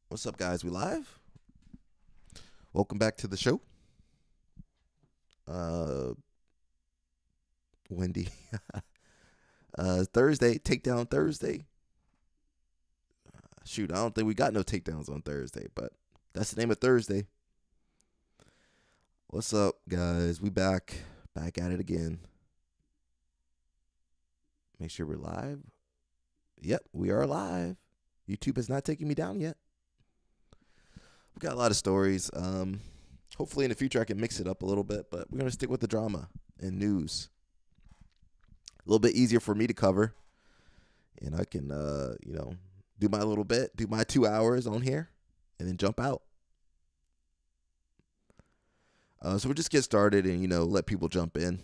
What's up, guys? We live? Welcome back to the show. Uh, Wendy. Thursday, Takedown Thursday. Shoot, I don't think we got no takedowns on Thursday, but that's the name of Thursday. What's up, guys? We back at it again. Make sure we're live. Yep, we are live. YouTube has not taken me down yet. We got a lot of stories. Hopefully in the future I can mix it up a little bit, but we're gonna stick with the drama and news. A little bit easier for me to cover, and I can do my little bit, do my 2 hours on here, and then jump out. So we'll just get started and let people jump in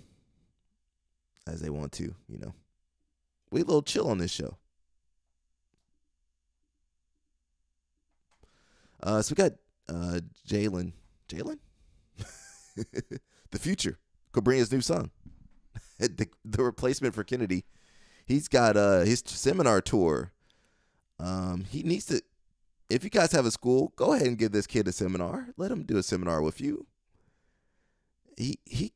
as they want to. We a little chill on this show. So we got Jalen, the future, Cobria's new son, the replacement for Kennedy. He's got his seminar tour. He needs to. If you guys have a school, go ahead and give this kid a seminar. Let him do a seminar with you. He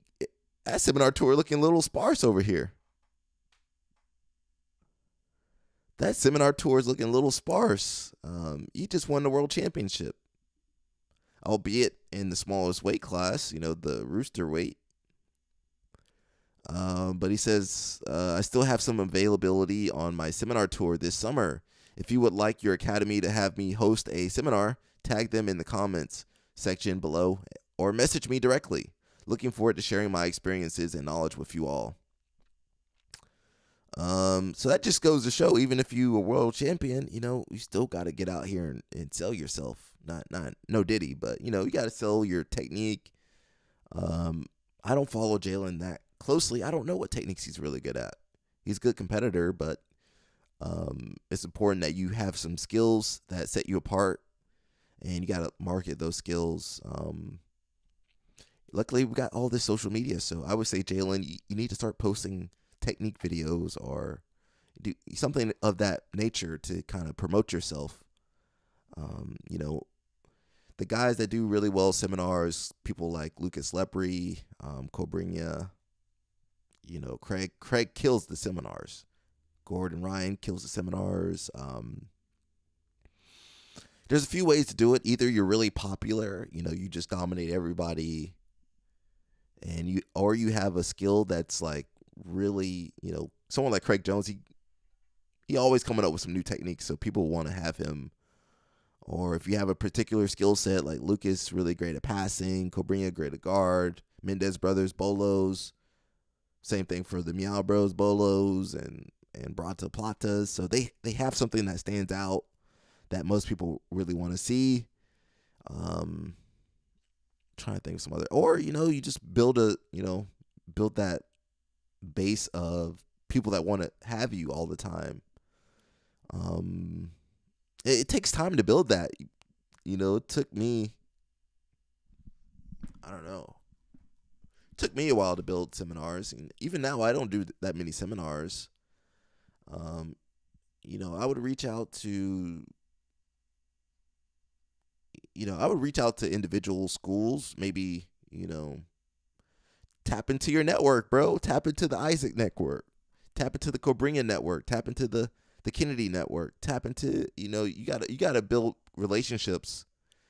that seminar tour looking a little sparse over here. That seminar tour is looking a little sparse. He just won the world championship, albeit in the smallest weight class, the rooster weight. But he says, I still have some availability on my seminar tour this summer. If you would like your academy to have me host a seminar, tag them in the comments section below or message me directly. Looking forward to sharing my experiences and knowledge with you all. So that just goes to show, even if you a world champion, you still got to get out here and sell yourself. Not no Diddy, but you got to sell your technique. I don't follow Jalen that closely. I don't know what techniques he's really good at. He's a good competitor, but it's important that you have some skills that set you apart, and you got to market those skills. Luckily, we got all this social media, so I would say, Jalen, you need to start posting technique videos or do something of that nature to kind of promote yourself. The guys that do really well seminars, people like Lucas Lepre, Cobrinha, Craig kills the seminars. Gordon Ryan kills the seminars. There's a few ways to do it. Either you're really popular, you just dominate everybody, and you have a skill that's like really, someone like Craig Jones, he always coming up with some new techniques, so people want to have him. Or if you have a particular skill set, like Lucas, really great at passing, Cobrinha great at guard, Mendez brothers, bolos, same thing for the Meow Bros, bolos, and Brata Platas. So they have something that stands out that most people really want to see. Trying to think of some other, or you just build that base of people that want to have you all the time. It takes time to build that. It took me, I don't know, it took me a while to build seminars, and even now I don't do that many seminars. I would reach out to individual schools, maybe, tap into your network, bro. Tap into the Isaac network. Tap into the Cobrinha network. Tap into the Kennedy network. Tap into, you gotta build relationships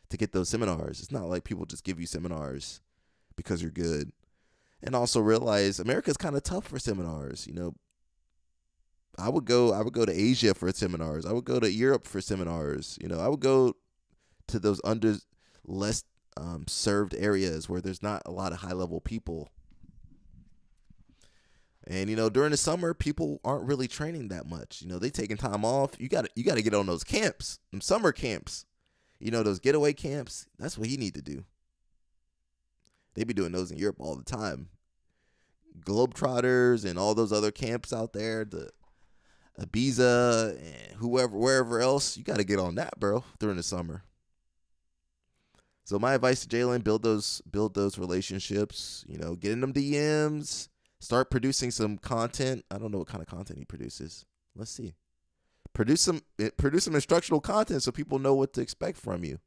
to get those seminars. It's not like people just give you seminars because you're good. And also realize America's kind of tough for seminars. I would go to Asia for seminars. I would go to Europe for seminars. I would go to those less served areas where there's not a lot of high level people. And during the summer, people aren't really training that much. They taking time off. You got to get on those camps, them summer camps. Those getaway camps. That's what he need to do. They be doing those in Europe all the time. Globetrotters and all those other camps out there, the Ibiza and wherever else. You got to get on that, bro, during the summer. So my advice to Jalen: build those relationships. Get in them DMs. Start producing some content. I don't know what kind of content he produces. Let's see. produce some instructional content so people know what to expect from you.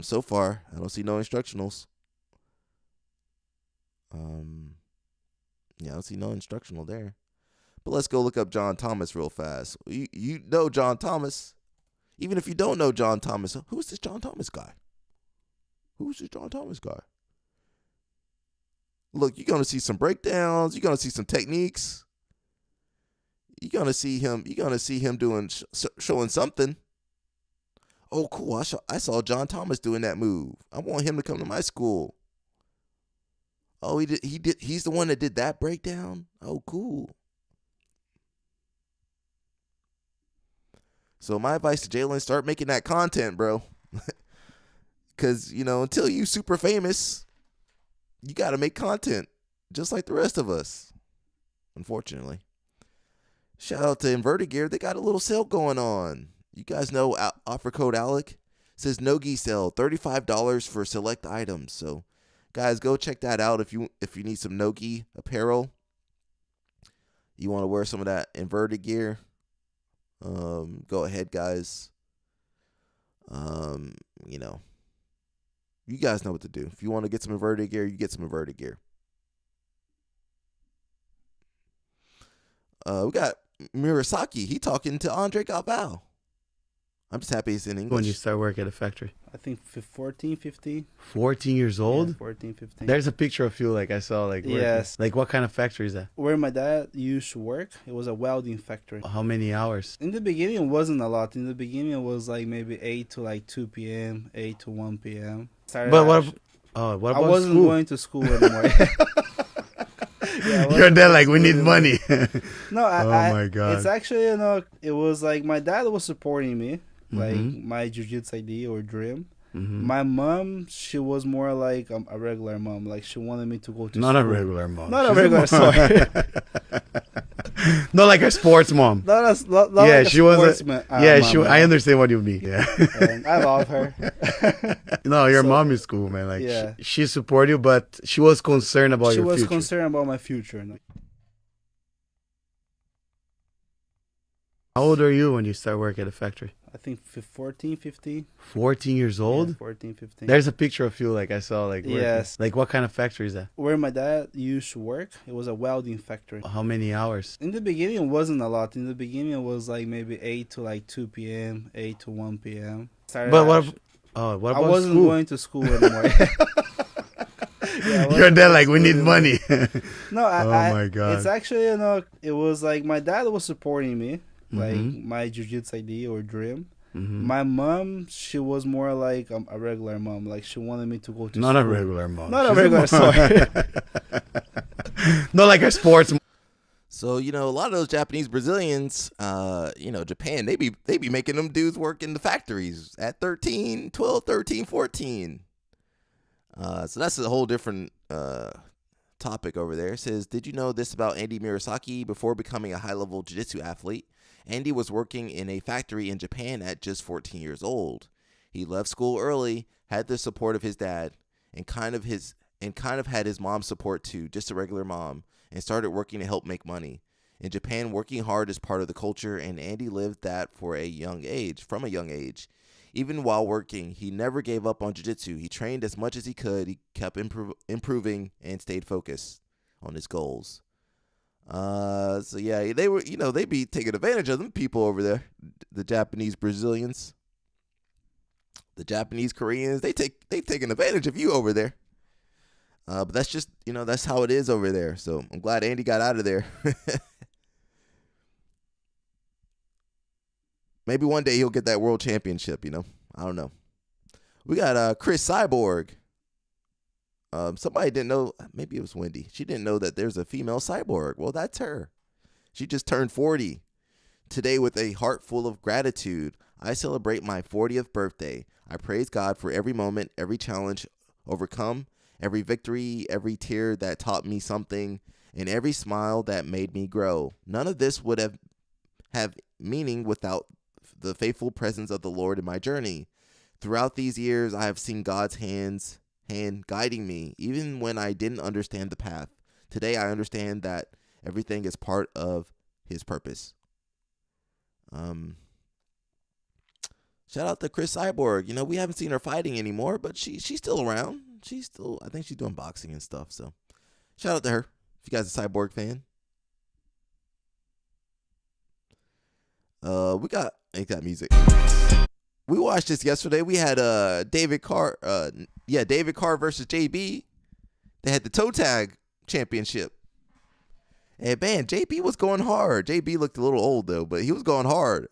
So far, I don't see no instructionals. Yeah, I don't see no instructional there. But let's go look up John Thomas real fast. You know John Thomas. Even if you don't know John Thomas, who's this John Thomas guy? Who's this John Thomas guy? Look, you're gonna see some breakdowns. You're gonna see some techniques. You're gonna see him doing showing something. Oh, cool! I saw John Thomas doing that move. I want him to come to my school. Oh, he did. He's the one that did that breakdown. Oh, cool. So my advice to Jalen: start making that content, bro. Because until you super famous, you got to make content, just like the rest of us. Unfortunately. Shout out to Inverted Gear. They got a little sale going on. You guys know offer code ALEC. It says Nogi sale, $35 for select items. So, guys, go check that out if you need some Nogi apparel. You want to wear some of that Inverted Gear. Go ahead, guys. You guys know what to do. If you want to get some Inverted Gear, you get some Inverted Gear. We got Murasaki. He talking to Andre Galvao. I'm just happy he's in English. When you start work at a factory? I think 14, 15. 14 years old? Yeah, 14, 15. There's a picture of you, like I saw, like working. Yes. Like what kind of factory is that? Where my dad used to work, it was a welding factory. How many hours? In the beginning, it wasn't a lot. In the beginning, it was like maybe 8 to like 2 p.m., 8 to 1 p.m. But what about I wasn't school? going to school anymore. You're there like, we need money. No, my God. It's actually, it was like my dad was supporting me, like my jiu-jitsu idea or dream. My mom, she was more like a regular mom. Like, she wanted me to go to Not school. a regular mom. Not a regular, sorry. Not like a sports mom. Not Yeah, like she was. mom, I understand what you mean. Yeah. And I love her. No, your mom is cool, man. Like, yeah. she supported you, but she was concerned about your future. She was concerned about my future. How old are you when you start work at a factory? I think 14, 15. 14 years old? Yeah, 14, 15. There's a picture of you, like I saw, like working. Yes. Like what kind of factory is that? Where my dad used to work, it was a welding factory. How many hours? In the beginning, it wasn't a lot. In the beginning, it was like maybe 8 to like 2 p.m., 8 to 1 p.m. But what about I wasn't school? going to school anymore. You're there like, we need money. No, my God. It's actually, it was like my dad was supporting me, like my jiu-jitsu idea or dream. My mom, she was more like a regular mom. Like, she wanted me to go to Not school. a regular mom. Not a regular, sorry. Not like a sports mom. So, a lot of those Japanese Brazilians, Japan, they be making them dudes work in the factories at 13, 12, 13, 14. So that's a whole different topic over there. It says, did you know this about Andy Murasaki? Before becoming a high-level jiu-jitsu athlete, Andy was working in a factory in Japan at just 14 years old. He left school early, had the support of his dad, and kind of had his mom's support too, just a regular mom, and started working to help make money. In Japan, working hard is part of the culture, and Andy lived that from a young age. Even while working, he never gave up on jiu-jitsu. He trained as much as he could. He kept improving and stayed focused on his goals. So yeah, they were, they be taking advantage of them people over there. The Japanese Brazilians, the Japanese Koreans, they've taken advantage of you over there. But that's just, that's how it is over there. So I'm glad Andy got out of there. Maybe one day he'll get that world championship, I don't know. We got Chris Cyborg. Somebody didn't know, maybe it was Wendy. She didn't know that there's a female cyborg. Well, that's her. She just turned 40. Today, with a heart full of gratitude, I celebrate my 40th birthday. I praise God for every moment, every challenge overcome, every victory, every tear that taught me something, and every smile that made me grow. None of this would have meaning without the faithful presence of the Lord in my journey. Throughout these years, I have seen God's hand guiding me, even when I didn't understand the path. Today, I understand that everything is part of his purpose. Shout out to Chris Cyborg. You know, we haven't seen her fighting anymore, but she's still around. I think she's doing boxing and stuff. So shout out to her. If you guys are a Cyborg fan. Ain't got music. We watched this yesterday. We had David Carr versus JB. They had the toe tag championship. And man, JB was going hard. JB looked a little old though, but he was going hard.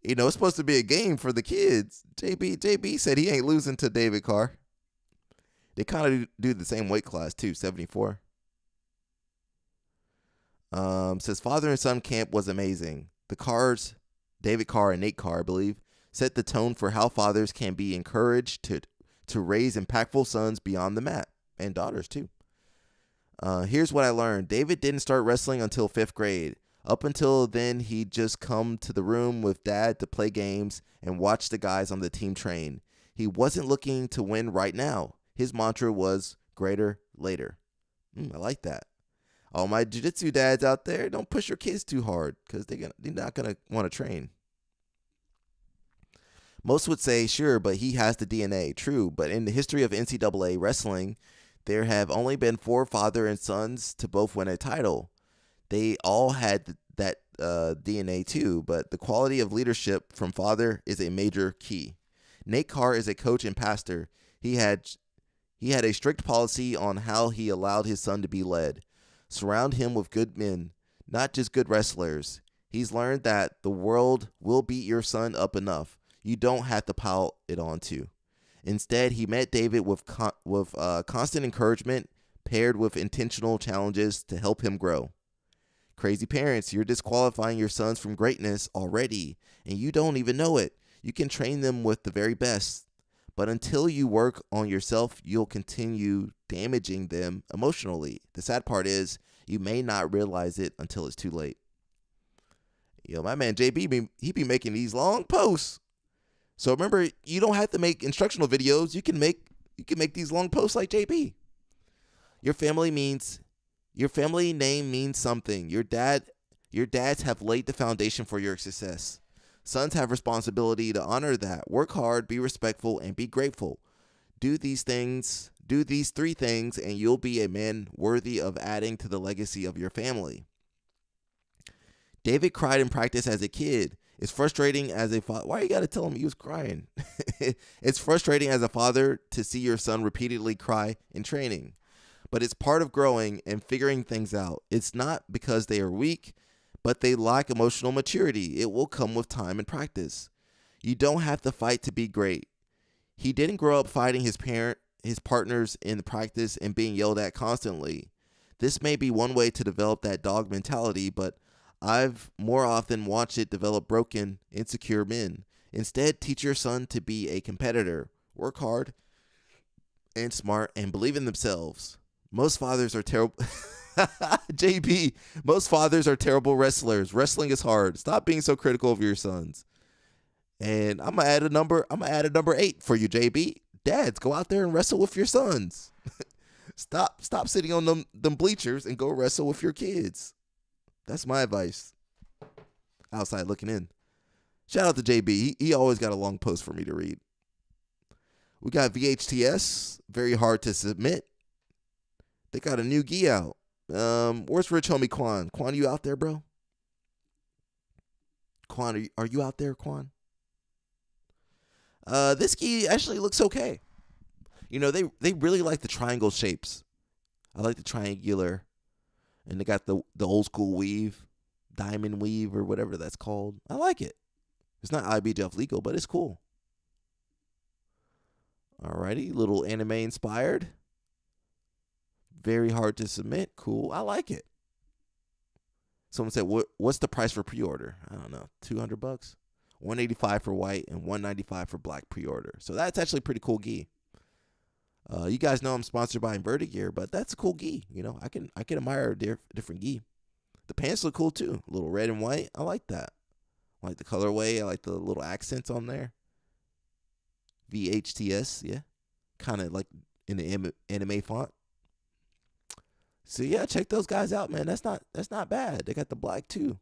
You know, it's supposed to be a game for the kids. JB said he ain't losing to David Carr. They kind of do the same weight class too, 74. Says father and son camp was amazing. The Carrs, David Carr and Nate Carr, I believe, set the tone for how fathers can be encouraged to raise impactful sons beyond the mat, and daughters too. Here's what I learned. David didn't start wrestling until 5th grade. Up until then, he'd just come to the room with dad to play games and watch the guys on the team train. He wasn't looking to win right now. His mantra was greater later. I like that. All my jiu-jitsu dads out there, don't push your kids too hard because they're not going to want to train. Most would say, sure, but he has the DNA. True, but in the history of NCAA wrestling, there have only been 4 father and sons to both win a title. They all had that DNA too, but the quality of leadership from father is a major key. Nate Carr is a coach and pastor. He had a strict policy on how he allowed his son to be led. Surround him with good men, not just good wrestlers. He's learned that the world will beat your son up enough. You don't have to pile it on too. Instead, he met David with constant encouragement paired with intentional challenges to help him grow. Crazy parents, you're disqualifying your sons from greatness already, and you don't even know it. You can train them with the very best, but until you work on yourself, you'll continue damaging them emotionally. The sad part is you may not realize it until it's too late. Yo, my man JB, he be making these long posts. So remember, you don't have to make instructional videos. You can make these long posts like JB. Your family name means something. Your dads have laid the foundation for your success. Sons have responsibility to honor that. Work hard, be respectful, and be grateful. Do these 3 things, and you'll be a man worthy of adding to the legacy of your family. David cried in practice as a kid. It's frustrating as a father. Why you got to tell him he was crying? It's frustrating as a father to see your son repeatedly cry in training. But it's part of growing and figuring things out. It's not because they are weak, but they lack emotional maturity. It will come with time and practice. You don't have to fight to be great. He didn't grow up fighting his partners in the practice and being yelled at constantly. This may be one way to develop that dog mentality, but I've more often watched it develop broken, insecure men. Instead, teach your son to be a competitor, work hard and smart, and believe in themselves. Most fathers are terrible. JB, most fathers are terrible wrestlers. Wrestling is hard. Stop being so critical of your sons. And I'm gonna add a number 8 for you, JB. Dads, go out there and wrestle with your sons. Stop sitting on them bleachers and go wrestle with your kids. That's my advice. Outside looking in. Shout out to JB. He always got a long post for me to read. We got VHTS. Very hard to submit. They got a new gi out. Where's Rich Homie Quan? Quan, you out there, bro? Quan, are you out there, Quan? This gi actually looks okay. You know, they really like the triangle shapes. I like the triangular. And they got the old school weave, diamond weave or whatever that's called. I like it. It's not IBJJF legal, but it's cool. Alrighty, little anime inspired. Very hard to submit. Cool. I like it. Someone said, what's the price for pre-order? I don't know. $200? $185 for white and $195 for black pre-order. So that's actually pretty cool gi. You guys know I'm sponsored by Inverted Gear, but that's a cool gi. You know, I can admire different gi. The pants look cool too. A little red and white. I like that. I like the colorway. I like the little accents on there. VHTS, yeah. Kind of like in the anime font. So yeah, check those guys out, man. That's not bad. They got the black too.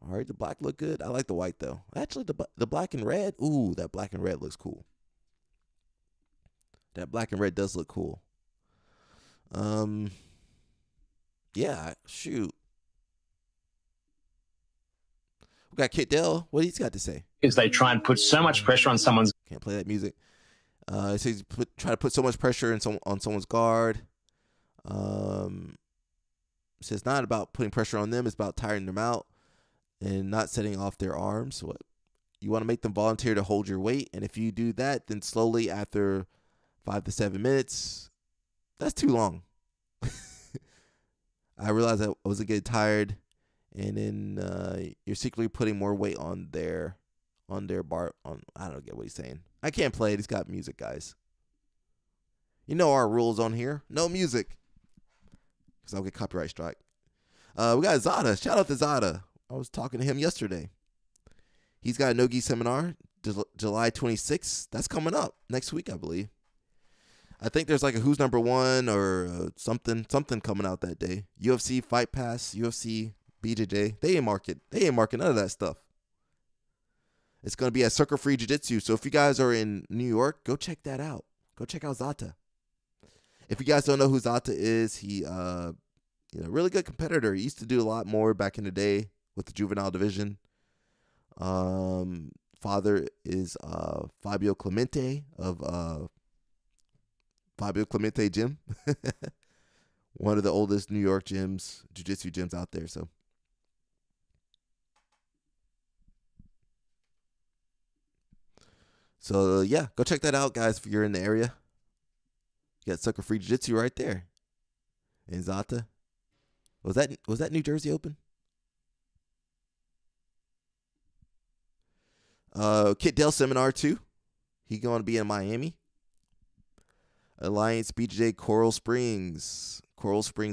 All right, the black look good. I like the white though. Actually, the black and red. Ooh, that black and red looks cool. That black and red does look cool. Yeah, shoot. We got Kit Dell. What he's got to say? Is they try and put so much pressure on someone's. Can't play that music. It says try to put so much pressure on someone's guard. It says not about putting pressure on them. It's about tiring them out and not setting off their arms. What you want to make them volunteer to hold your weight, and if you do that, then slowly after 5 to 7 minutes, that's too long. I realized I wasn't getting tired, and then you're secretly putting more weight on their bar. I don't get what he's saying. I can't play it. He's got music, guys. You know our rules on here. No music, because I'll get copyright strike. We got Zada. Shout out to Zada. I was talking to him yesterday. He's got a no-gi seminar July 26th. That's coming up next week, I believe. I think there's like a Who's Number One or something coming out that day. UFC Fight Pass, UFC BJJ. They ain't market none of that stuff. It's gonna be at Circle Free Jiu-Jitsu. So if you guys are in New York, go check that out. Go check out Zata. If you guys don't know who Zata is, he really good competitor. He used to do a lot more back in the day with the juvenile division. Father is Fabio Clemente of Fabio Clemente Gym. One of the oldest New York gyms, jiu-jitsu gyms out there. So yeah, go check that out, guys, if you're in the area. You got Sucker Free Jiu-Jitsu right there. In Zata. Was that New Jersey open? Kit Dell seminar too. He going to be in Miami. Alliance BJJ Coral Springs,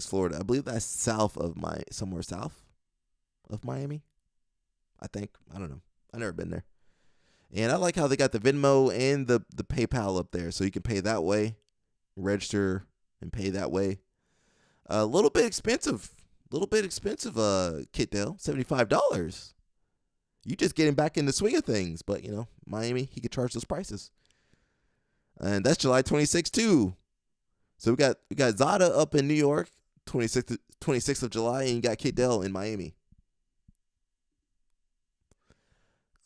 Florida. I believe that's somewhere south of Miami. I think. I don't know. I've never been there. And I like how they got the Venmo and the PayPal up there, so you can pay that way, register and pay that way. A little bit expensive. Kit Dell, $75. You just getting back in the swing of things, but Miami, he could charge those prices. And that's July 26th too. So we got Zada up in New York, 26th of July, and you got Kit Dell in Miami.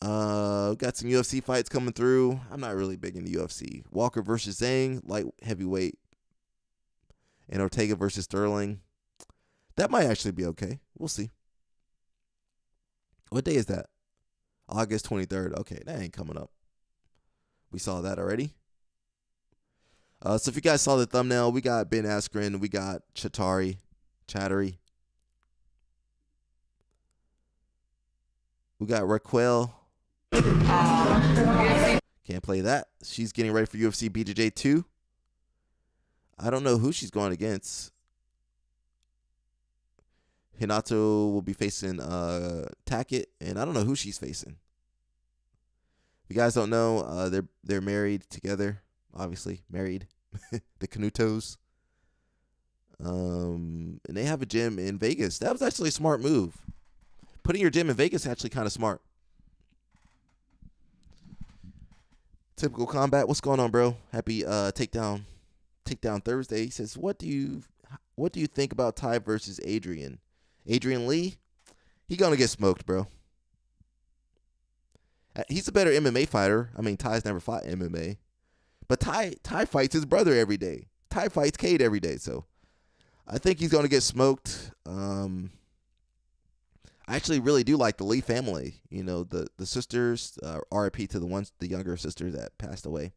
We got some UFC fights coming through. I'm not really big in the UFC. Walker versus Zhang, light heavyweight, and Ortega versus Sterling. That might actually be okay. We'll see. What day is that? August 23rd. Okay, that ain't coming up. We saw that already. So if you guys saw the thumbnail, we got Ben Askren, we got Chattery. We got Raquel. Can't play that. She's getting ready for UFC BJJ 2. I don't know who she's going against. Hinato will be facing Tackett, and I don't know who she's facing. If you guys don't know, they're married together. Obviously married. The Canutos. And they have a gym in Vegas. That was actually a smart move. Putting your gym in Vegas is actually kind of smart. Typical Combat, what's going on, bro? Happy takedown Thursday. He says, what do you think about Ty versus Adrian? Adrian Lee, he gonna get smoked, bro. He's a better MMA fighter. I mean, Ty's never fought MMA. But Ty fights his brother every day. Ty fights Cade every day. So I think he's going to get smoked. I actually really do like the Lee family. The sisters, RIP to the younger sisters that passed away.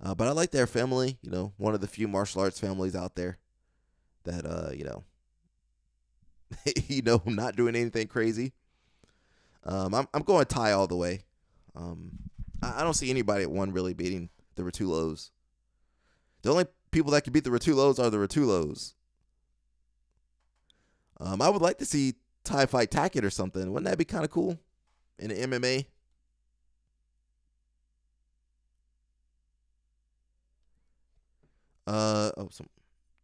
But I like their family. One of the few martial arts families out there that, not doing anything crazy. I'm going Ty all the way. I don't see anybody at one really beating the Rotulos. The only people that can beat the Rotulos are the Rotulos. I would like to see Ty fight Tackett or something. Wouldn't that be kind of cool in the MMA?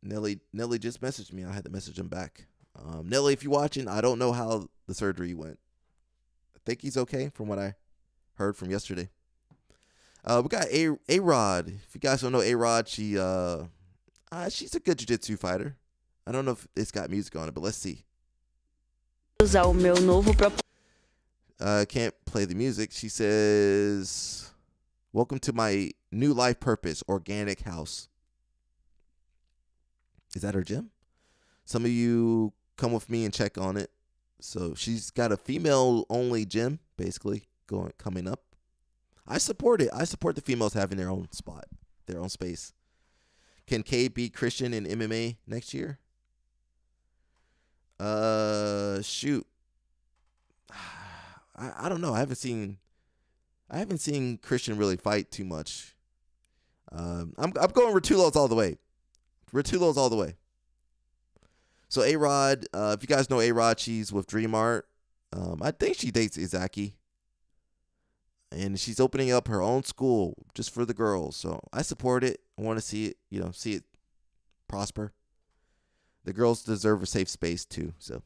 Nelly just messaged me. I had to message him back. Nelly, if you're watching, I don't know how the surgery went. I think he's okay from what I heard from yesterday. We got A-Rod. If you guys don't know A-Rod, she's a good jiu-jitsu fighter. I don't know if it's got music on it, but let's see. Can't play the music. She says, "Welcome to my new life purpose, organic house." Is that her gym? Some of you come with me and check on it. So she's got a female-only gym, basically, coming up. I support it. I support the females having their own spot, their own space. Can K beat Christian in MMA next year? Shoot. I don't know. I haven't seen Christian really fight too much. I'm going Rotulo's all the way. Rotulo's all the way. So A-Rod, if you guys know A-Rod, she's with Dream Art. I think she dates Izaki. And she's opening up her own school just for the girls. So I support it. I want to see it, see it prosper. The girls deserve a safe space too. So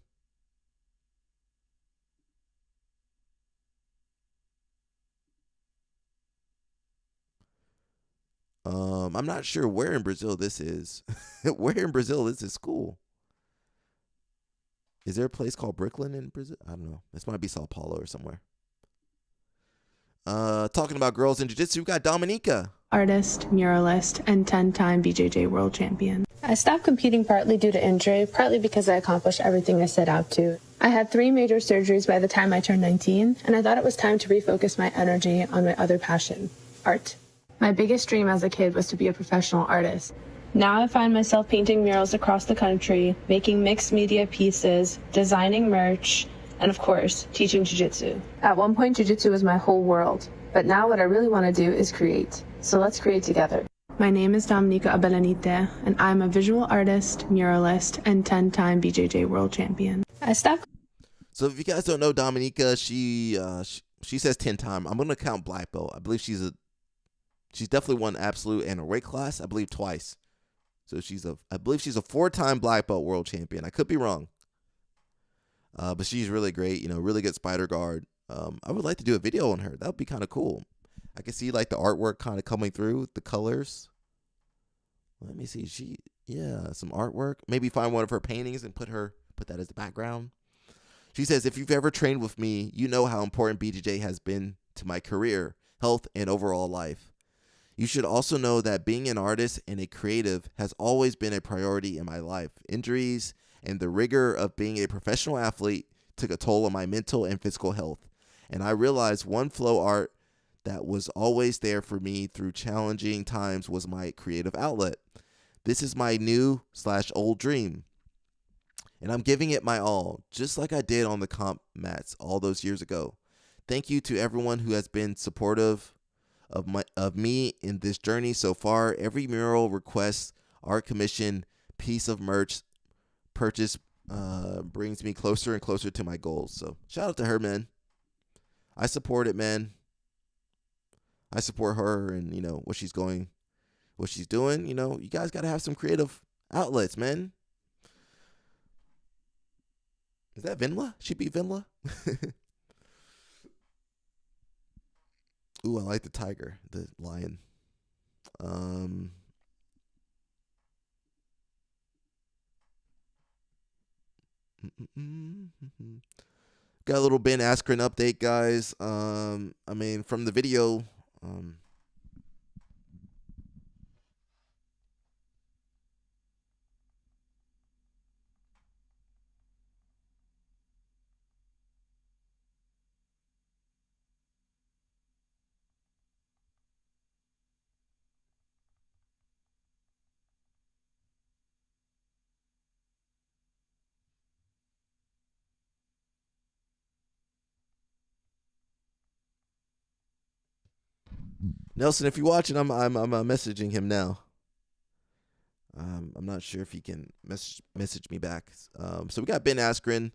I'm not sure where in Brazil this is. Where in Brazil is this school? Is there a place called Brooklyn in Brazil? I don't know. This might be Sao Paulo or somewhere. Talking about girls in jiu-jitsu, we got Dominica. Artist, muralist, and 10-time BJJ world champion. I stopped competing partly due to injury, partly because I accomplished everything I set out to. I had 3 major surgeries by the time I turned 19, and I thought it was time to refocus my energy on my other passion, art. My biggest dream as a kid was to be a professional artist. Now I find myself painting murals across the country, making mixed media pieces, designing merch, and of course, teaching jiu-jitsu. At one point, jiu-jitsu was my whole world, but now what I really want to do is create. So let's create together. My name is Dominica Abelanite, and I'm a visual artist, muralist, and 10-time BJJ world champion. I stopped. So if you guys don't know Dominica, she says 10-time. I'm gonna count black belt. I believe she's definitely won absolute and a weight class. I believe twice. So I believe she's a 4-time black belt world champion. I could be wrong. But she's really great, really good spider guard. I would like to do a video on her. That would be kind of cool. I can see like the artwork kind of coming through, the colors. Let me see. Some artwork. Maybe find one of her paintings and put that as the background. She says, "If you've ever trained with me, you know how important BJJ has been to my career, health, and overall life. You should also know that being an artist and a creative has always been a priority in my life. Injuries and the rigor of being a professional athlete took a toll on my mental and physical health. And I realized one flow art that was always there for me through challenging times was my creative outlet. This is my new/old dream. And I'm giving it my all, just like I did on the comp mats all those years ago. Thank you to everyone who has been supportive of me in this journey so far. Every mural request, art commission, piece of merch purchase brings me closer and closer to my goals." So shout out to her, man. I support it, man. I support her and what she's doing. You guys got to have some creative outlets, man. Is that Vinla? She beat Vinla? Ooh, I like the tiger, the lion. Got a little Ben Askren update, guys. From the video, Nelson, if you're watching, I'm messaging him now. I'm not sure if he can message me back. So we got Ben Askren.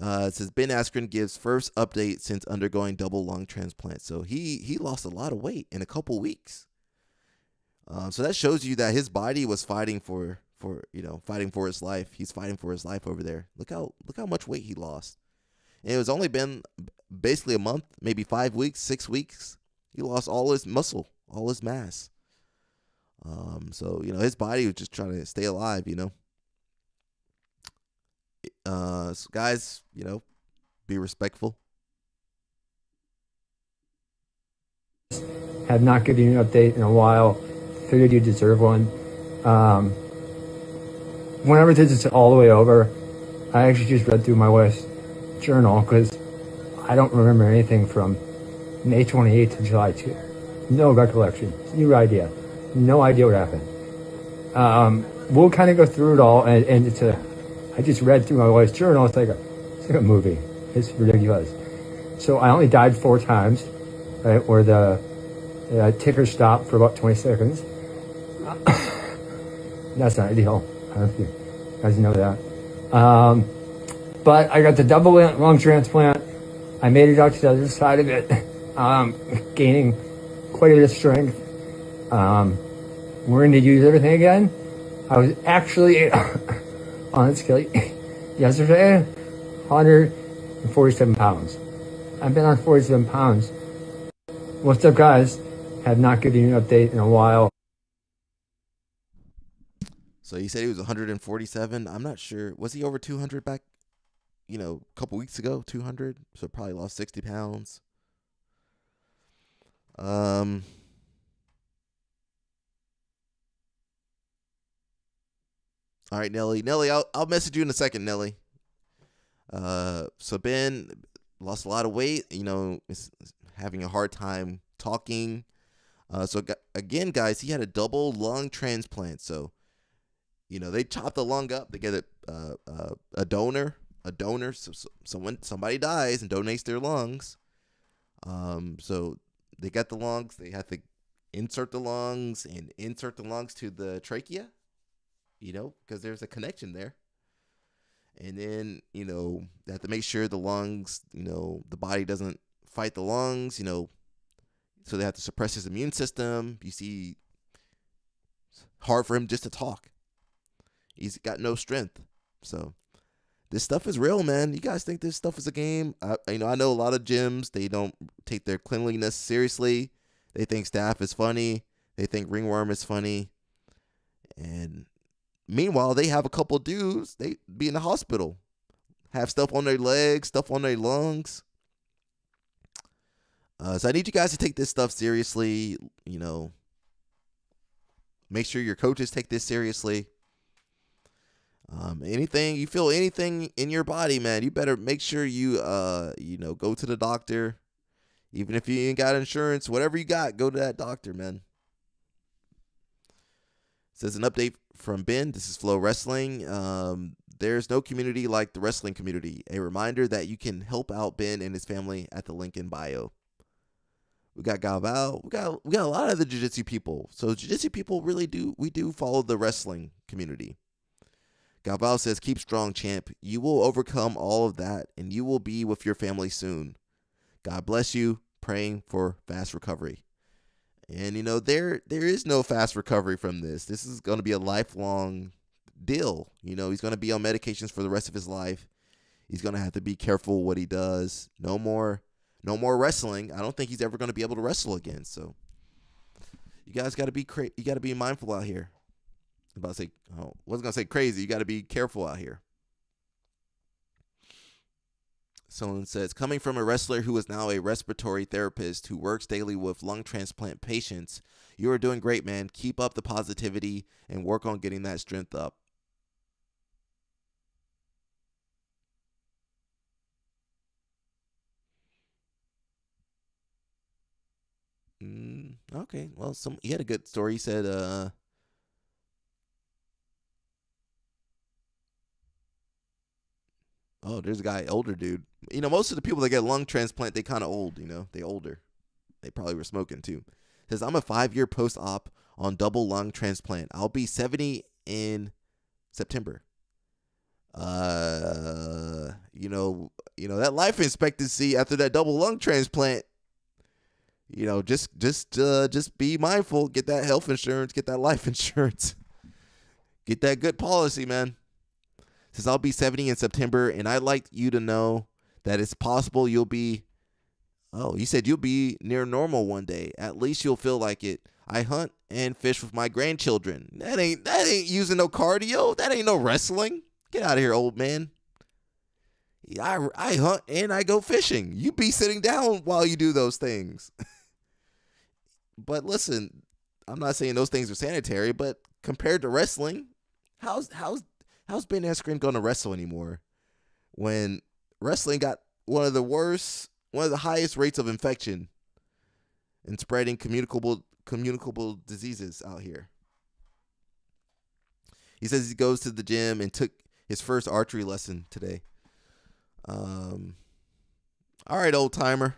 It says Ben Askren gives first update since undergoing double lung transplant. So he lost a lot of weight in a couple weeks. So that shows you that his body was fighting for for fighting for his life. He's fighting for his life over there. Look how much weight he lost. And it was only been basically a month, maybe 5 weeks, 6 weeks. He lost all his muscle, all his mass. So his body was just trying to stay alive. So guys, be respectful. Have not given you an update in a while. Figured you deserve one. Whenever this is all the way over, I actually just read through my wife's journal because I don't remember anything from May 28th to July 2. No recollection. Zero idea. No idea what happened. We'll kind of go through it all, and I just read through my wife's journal. It's like a movie. It's ridiculous. So I only died 4 times, right? Where the ticker stopped for about 20 seconds. That's not ideal. I don't know if you guys know that. But I got the double lung transplant. I made it out to the other side of it, gaining quite a bit of strength. We're going to use everything again. I was actually on a scale yesterday, 147 pounds. I've been on 47 pounds. What's up, guys? Have not given you an update in a while. So he said he was 147. I'm not sure. Was he over 200 back, a couple weeks ago? 200. So probably lost 60 pounds. All right, Nelly. Nelly, I'll message you in a second, Nelly. So Ben lost a lot of weight. Is having a hard time talking. So again, guys, he had a double lung transplant. So, they chop the lung up. They get a donor. So somebody dies and donates their lungs. So they got the lungs. They have to insert the lungs to the trachea. Because there's a connection there. And then, they have to make sure the lungs, the body doesn't fight the lungs, so they have to suppress his immune system. You see, it's hard for him just to talk. He's got no strength. So this stuff is real, man. You guys think this stuff is a game? I know a lot of gyms, they don't take their cleanliness seriously. They think staff is funny. They think ringworm is funny. And meanwhile, they have a couple dudes, they be in the hospital, have stuff on their legs, stuff on their lungs. So I need you guys to take this stuff seriously. Make sure your coaches take this seriously. Anything you feel anything in your body, man, you better make sure you go to the doctor. Even if you ain't got insurance, whatever you got, go to that doctor, man. Says an update from Ben. This is Flow Wrestling. There's no community like the wrestling community. A reminder that you can help out Ben and his family at the link in bio. We got Galval. We got a lot of the jiu-jitsu people. So jiu-jitsu people really do follow the wrestling community. Galval says, keep strong, champ. You will overcome all of that, and you will be with your family soon. God bless you. Praying for fast recovery. And, there is no fast recovery from this. This is going to be a lifelong deal. He's going to be on medications for the rest of his life. He's going to have to be careful what he does. No more wrestling. I don't think he's ever going to be able to wrestle again. So you guys got to be you got to be mindful out here. I was going to say crazy. You got to be careful out here. Someone says, coming from a wrestler who is now a respiratory therapist who works daily with lung transplant patients, you are doing great, man. Keep up the positivity and work on getting that strength up. Okay, well, he had a good story. He said, oh, there's a guy, older dude. Most of the people that get lung transplant, they kind of old, they older. They probably were smoking too. Says, I'm a 5-year post-op on double lung transplant. I'll be 70 in September. That life expectancy after that double lung transplant, just be mindful, get that health insurance, get that life insurance. Get that good policy, man. Says I'll be 70 in September, and I'd like you to know that it's possible you'll be. Oh, he said you'll be near normal one day. At least you'll feel like it. I hunt and fish with my grandchildren. That ain't using no cardio. That ain't no wrestling. Get out of here, old man. I hunt and I go fishing. You be sitting down while you do those things. But listen, I'm not saying those things are sanitary, but compared to wrestling, how's Ben Askren going to wrestle anymore when wrestling got one of the highest rates of infection and spreading communicable diseases out here? He says he goes to the gym and took his first archery lesson today. All right, old timer.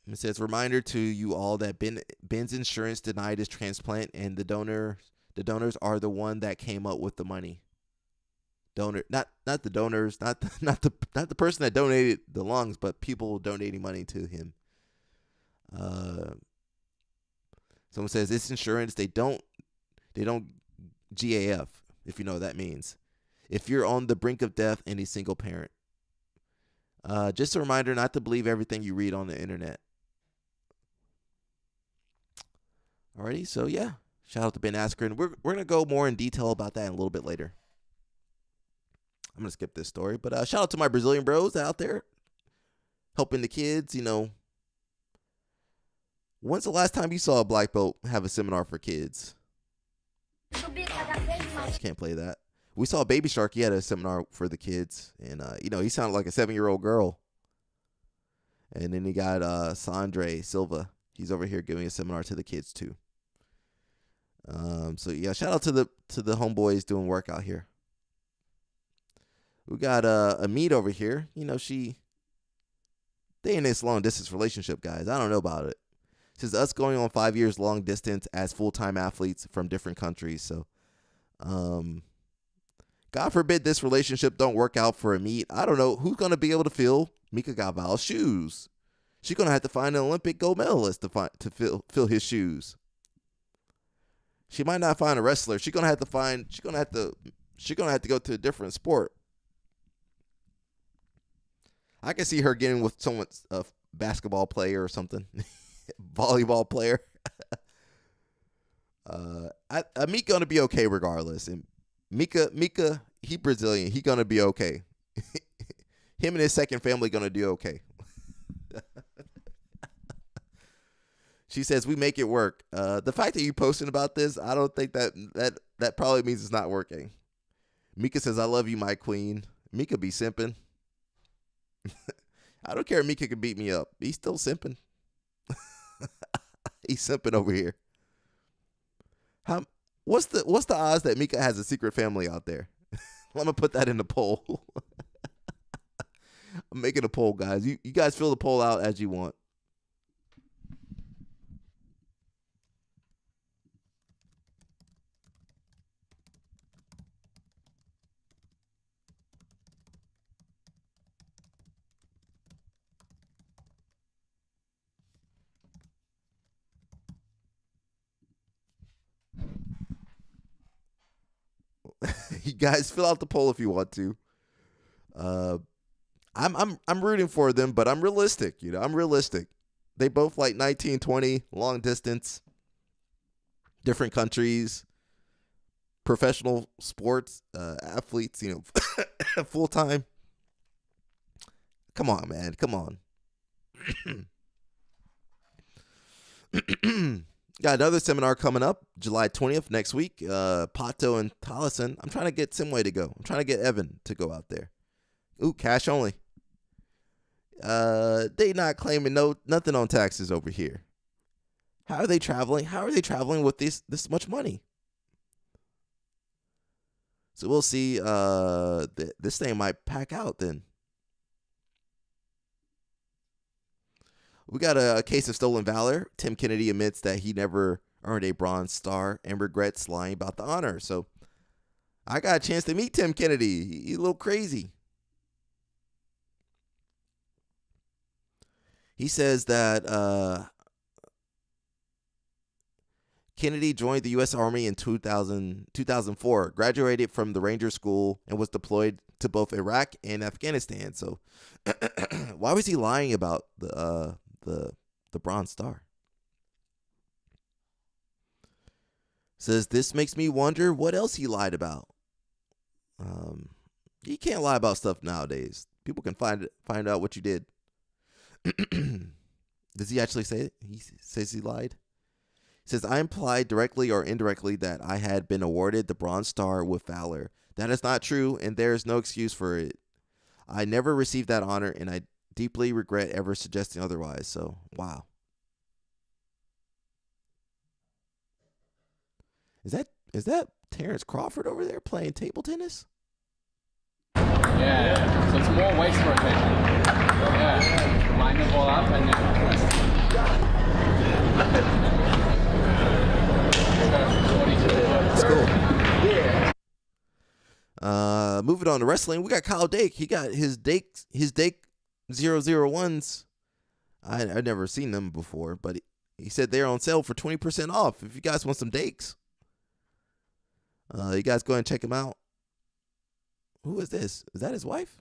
It says, reminder to you all that Ben's insurance denied his transplant, and the donors are the one that came up with the money. Not the donors, not the person that donated the lungs, but people donating money to him. Someone says it's insurance. They don't GAF, if you know what that means. If you're on the brink of death and a single parent. Just a reminder not to believe everything you read on the internet. Alrighty, so yeah. Shout out to Ben Askren. We're going to go more in detail about that a little bit later. I'm going to skip this story, but shout out to my Brazilian bros out there helping the kids, When's the last time you saw a black belt have a seminar for kids? Can't play that. We saw Baby Shark. He had a seminar for the kids, and he sounded like a 7-year-old girl. And then he got Sandre Silva. He's over here giving a seminar to the kids too. So yeah, shout out to the homeboys doing work out here. We got Amit over here. They in this long distance relationship, guys. I don't know about it. It says us going on 5 years long distance as full-time athletes from different countries. So, God forbid this relationship don't work out for Amit. I don't know who's gonna be able to fill Mika Gaval's shoes. She's gonna have to find an Olympic gold medalist to fill his shoes. She might not find a wrestler. She's gonna have to go to a different sport. I can see her getting with someone's a basketball player or something, volleyball player. Amit gonna be okay regardless, and Mika, he Brazilian, he gonna be okay. Him and his second family gonna do okay. She says we make it work. The fact that you posting about this, I don't think that probably means it's not working. Mika says, I love you, my queen. Mika be simping. I don't care if Mika can beat me up. He's still simping. He's simping over here. What's the odds that Mika has a secret family out there? Let me put that in the poll. I'm making a poll, guys. You guys fill the poll out as you want. You guys fill out the poll if you want to. I'm rooting for them, but I'm realistic. I'm realistic. They both like 19, 20, long distance, different countries, professional sports athletes. Full time. Come on, man. Come on. Got another seminar coming up July 20th next week. Pato and Tallison. I'm trying to get Simway to go. I'm trying to get Evan to go out there. Ooh, cash only. They not claiming nothing on taxes over here. How are they traveling? How are they traveling with this much money? So we'll see. This thing might pack out then. We got a case of stolen valor. Tim Kennedy admits that he never earned a Bronze Star and regrets lying about the honor. So I got a chance to meet Tim Kennedy. He's a little crazy. He says that Kennedy joined the U.S. Army in 2004, graduated from the Ranger School, and was deployed to both Iraq and Afghanistan. So, why was he lying about the Bronze Star? Says this makes me wonder what else he lied about. You can't lie about stuff nowadays. People can find out what you did. Does he actually say it? He says he lied. He says, I implied directly or indirectly that I had been awarded the Bronze Star with valor. That is not true, and there is no excuse for it. I never received that honor, and I deeply regret ever suggesting otherwise. So, wow. Is that Terrence Crawford over there playing table tennis? Yeah. So it's more waist rotation. Yeah. Line the ball up and then twist. That's cool. Yeah. Moving on to wrestling, we got Kyle Dake. He got his Dake 001s. I've never seen them before, but he said they're on sale for 20% off. If you guys want some Dakes, you guys go and check him out. Who is this? Is that his wife?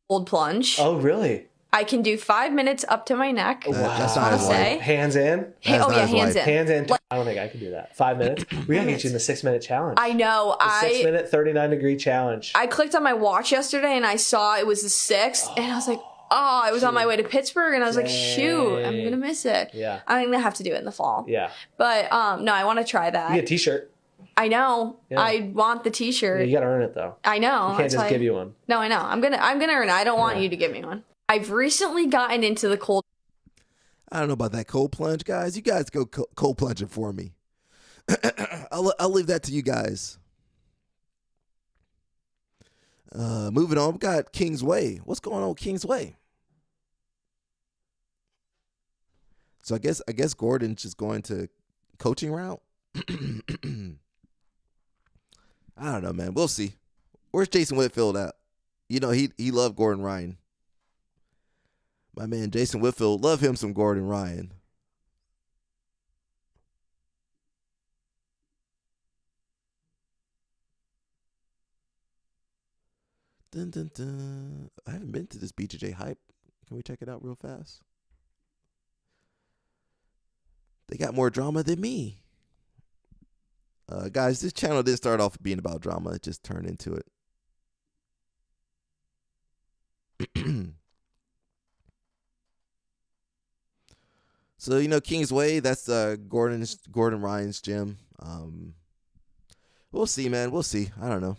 Cold plunge. Oh, really? I can do 5 minutes up to my neck. Wow. That's not his wife. Hands in? That's Oh, not yeah, his hands wife. in. Hands in. I don't think I can do that. 5 minutes? We gotta get you in the 6-minute challenge. I know. The 6-minute, 39-degree challenge. I clicked on my watch yesterday and I saw it was the 6th, and I was like, oh, I was on my way to Pittsburgh, and I was like, shoot, I'm going to miss it. Yeah. I'm going to have to do it in the fall. Yeah. But, no, I want to try that. You get a t-shirt. I know. Yeah. I want the t-shirt. Yeah, you gotta earn it, though. I know. You can't just give you one. No, I know. I'm gonna earn it. I don't want you to give me one. I've recently gotten into the cold. I don't know about that cold plunge, guys. You guys go cold plunging for me. I'll leave that to you guys. Moving on, we got King's Way. What's going on with King's Way? So I guess Gordon's just going to coaching route. I don't know, man. We'll see. Where's Jason Whitfield at? You know, he loved Gordon Ryan. My man Jason Whitfield, love him some Gordon Ryan. Dun, dun, dun. I haven't been to this BJJ hype. Can we check it out real fast? They got more drama than me. Guys, this channel didn't start off being about drama. It just turned into it. So, you know, King's Way, that's Gordon Ryan's gym. We'll see, man. We'll see. I don't know.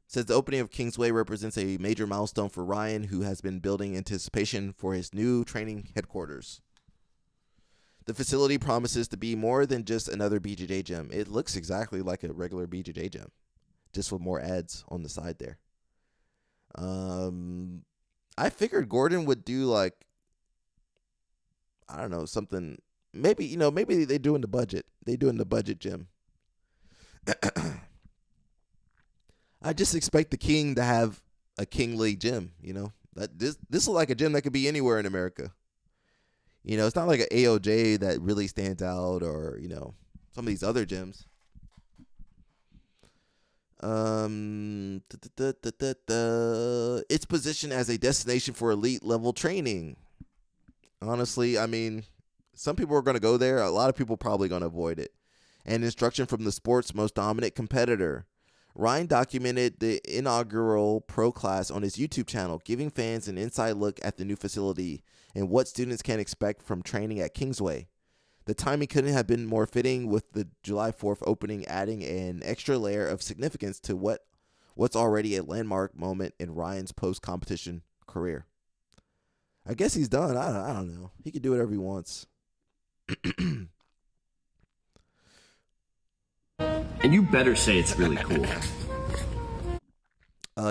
Says the opening of King's Way represents a major milestone for Ryan, who has been building anticipation for his new training headquarters. The facility promises to be more than just another BJJ gym. It looks exactly like a regular BJJ gym, just with more ads on the side there. I figured Gordon would do like, I don't know, something. Maybe they do in the budget. They do in the budget gym. I just expect the King to have a King League gym. You know, that this is like a gym that could be anywhere in America. You know, it's not like an AOJ that really stands out, or, you know, some of these other gyms. It's positioned as a destination for elite level training. Honestly, I mean, some people are going to go there. A lot of people probably going to avoid it. And instruction from the sport's most dominant competitor. Ryan documented the inaugural pro class on his YouTube channel, giving fans an inside look at the new facility and what students can expect from training at Kingsway. The timing couldn't have been more fitting, with the July 4th opening adding an extra layer of significance to what's already a landmark moment in Ryan's post-competition career. I guess he's done. I don't know. He can do whatever he wants. And you better say it's really cool.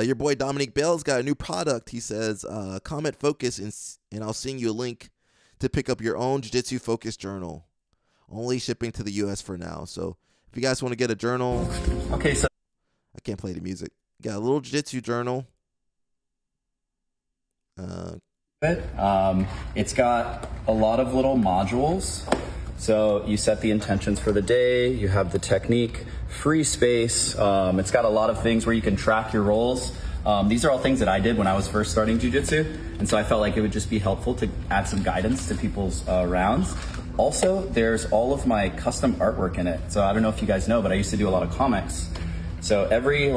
Your boy Dominique Bell's got a new product. He says, comment focus and I'll send you a link to pick up your own Jiu-Jitsu Focus journal. Only shipping to the U.S. for now. So if you guys want to get a journal. Okay, so I can't play the music. Got a little Jiu-Jitsu journal. It's got a lot of little modules. So you set the intentions for the day, you have the technique, free space. It's got a lot of things where you can track your rolls. These are all things that I did when I was first starting jiu-jitsu. And so I felt like it would just be helpful to add some guidance to people's rounds. Also, there's all of my custom artwork in it. So I don't know if you guys know, but I used to do a lot of comics. So every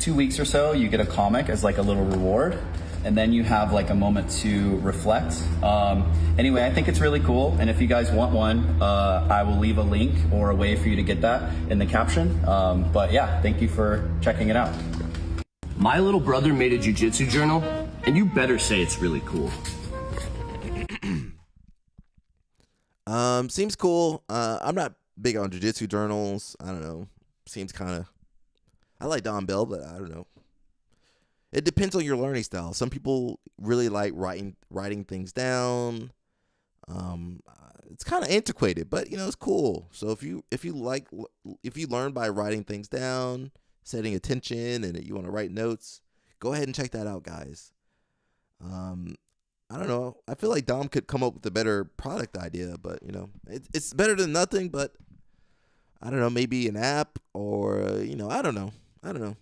2 weeks or so, you get a comic as like a little reward. And then you have like a moment to reflect. Anyway, I think it's really cool. And if you guys want one, I will leave a link or a way for you to get that in the caption. But yeah, thank you for checking it out. My little brother made a jiu-jitsu journal, and you better say it's really cool. Seems cool. I'm not big on jiu-jitsu journals. I don't know. Seems kind of. I like Don Bell, but I don't know. It depends on your learning style. Some people really like writing things down. It's kind of antiquated, but it's cool. So if you learn by writing things down, setting attention, and you want to write notes, go ahead and check that out, guys. I don't know. I feel like Dom could come up with a better product idea, but it's better than nothing. But I don't know, maybe an app or I don't know. Alrighty.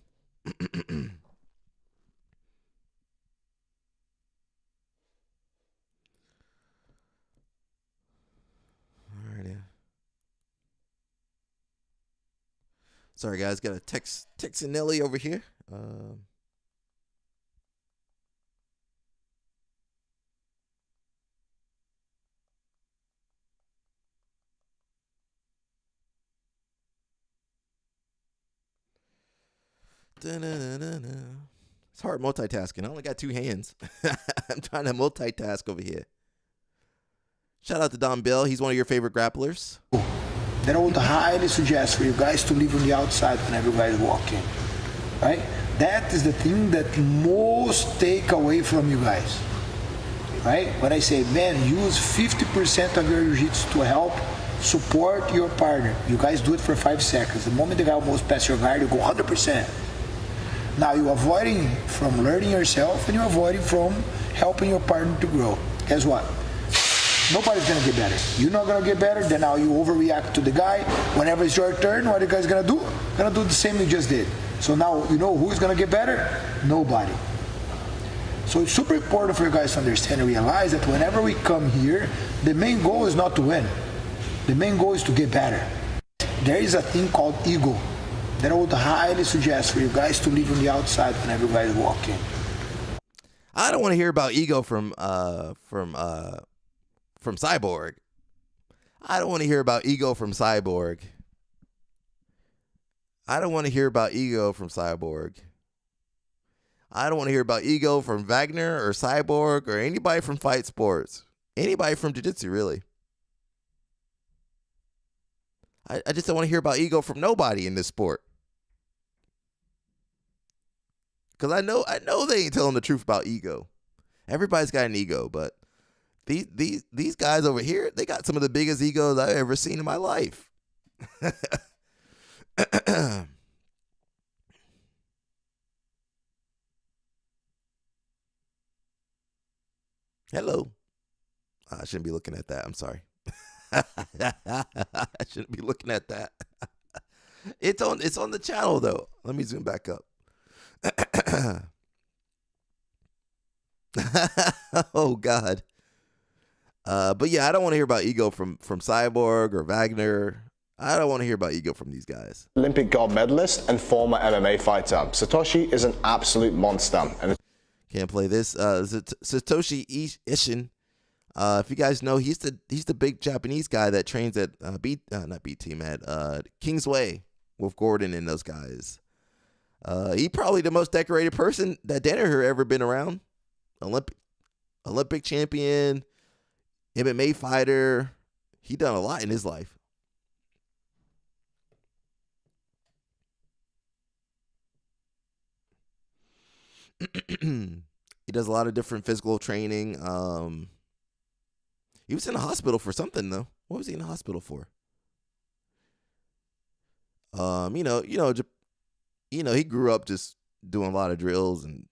Sorry guys, got a texting Nelly over here. It's hard multitasking. I only got 2 hands. I'm trying to multitask over here. Shout out to Don Bill. He's one of your favorite grapplers. That I would highly suggest for you guys to leave on the outside whenever you guys walk in. Right? That is the thing that most take away from you guys. Right? When I say, man, use 50% of your jiu-jitsu to help support your partner. You guys do it for 5 seconds. The moment the guy almost passes your guard, you go 100%. Now you're avoiding from learning yourself and you're avoiding from helping your partner to grow. Guess what? Nobody's gonna get better. You're not gonna get better, then now you overreact to the guy. Whenever it's your turn, what are you guys gonna do? Gonna do the same you just did. So now you know who's gonna get better? Nobody. So it's super important for you guys to understand and realize that whenever we come here, the main goal is not to win. The main goal is to get better. There is a thing called ego that I would highly suggest for you guys to leave on the outside whenever you guys walk in. I don't want to hear about ego from Cyborg. I don't want to hear about ego from Cyborg. I don't want to hear about ego from Cyborg. I don't want to hear about ego from Wagner or Cyborg or anybody from Fight Sports. Anybody from Jiu-Jitsu, really. I just don't want to hear about ego from nobody in this sport. Because I know they ain't telling the truth about ego. Everybody's got an ego, but these guys over here, they got some of the biggest egos I've ever seen in my life. Hello. I shouldn't be looking at that. I'm sorry. I shouldn't be looking at that. It's on the channel though. Let me zoom back up. Oh God. But yeah, I don't want to hear about ego from Cyborg or Wagner. I don't want to hear about ego from these guys. Olympic gold medalist and former MMA fighter. Satoshi is an absolute monster. And can't play this. Satoshi Ishin. If you guys know, he's the big Japanese guy that trains at Kingsway with Gordon and those guys. He probably the most decorated person that Danaher ever been around. Olympic champion, MMA fighter. He done a lot in his life. He does a lot of different physical training. He was in the hospital for something though. What was he in the hospital for? He grew up just doing a lot of drills, and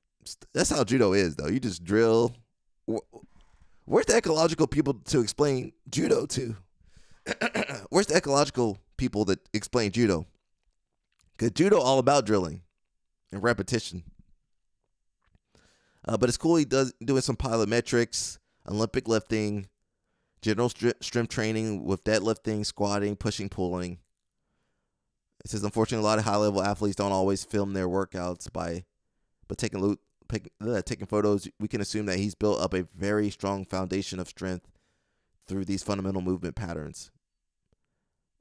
that's how judo is though. You just drill where's the ecological people to explain judo to? Where's the ecological people that explain judo? Because judo all about drilling and repetition. But it's cool he doing some plyometrics, Olympic lifting, general strength training with deadlifting, squatting, pushing, pulling. It says, unfortunately, a lot of high-level athletes don't always film their workouts but taking photos, we can assume that he's built up a very strong foundation of strength through these fundamental movement patterns.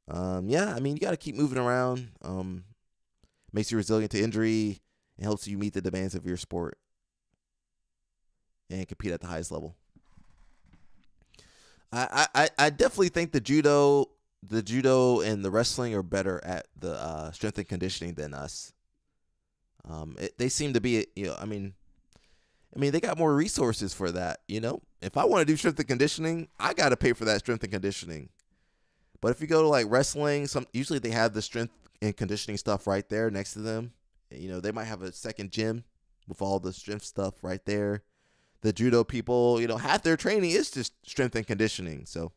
Yeah, I mean, you got to keep moving around. Makes you resilient to injury and helps you meet the demands of your sport and compete at the highest level. I definitely think the judo and the wrestling are better at the strength and conditioning than us. They seem to be, I mean, they got more resources for that. If I want to do strength and conditioning, I got to pay for that strength and conditioning. But if you go to like wrestling, usually they have the strength and conditioning stuff right there next to them. They might have a second gym with all the strength stuff right there. The judo people, half their training is just strength and conditioning. So,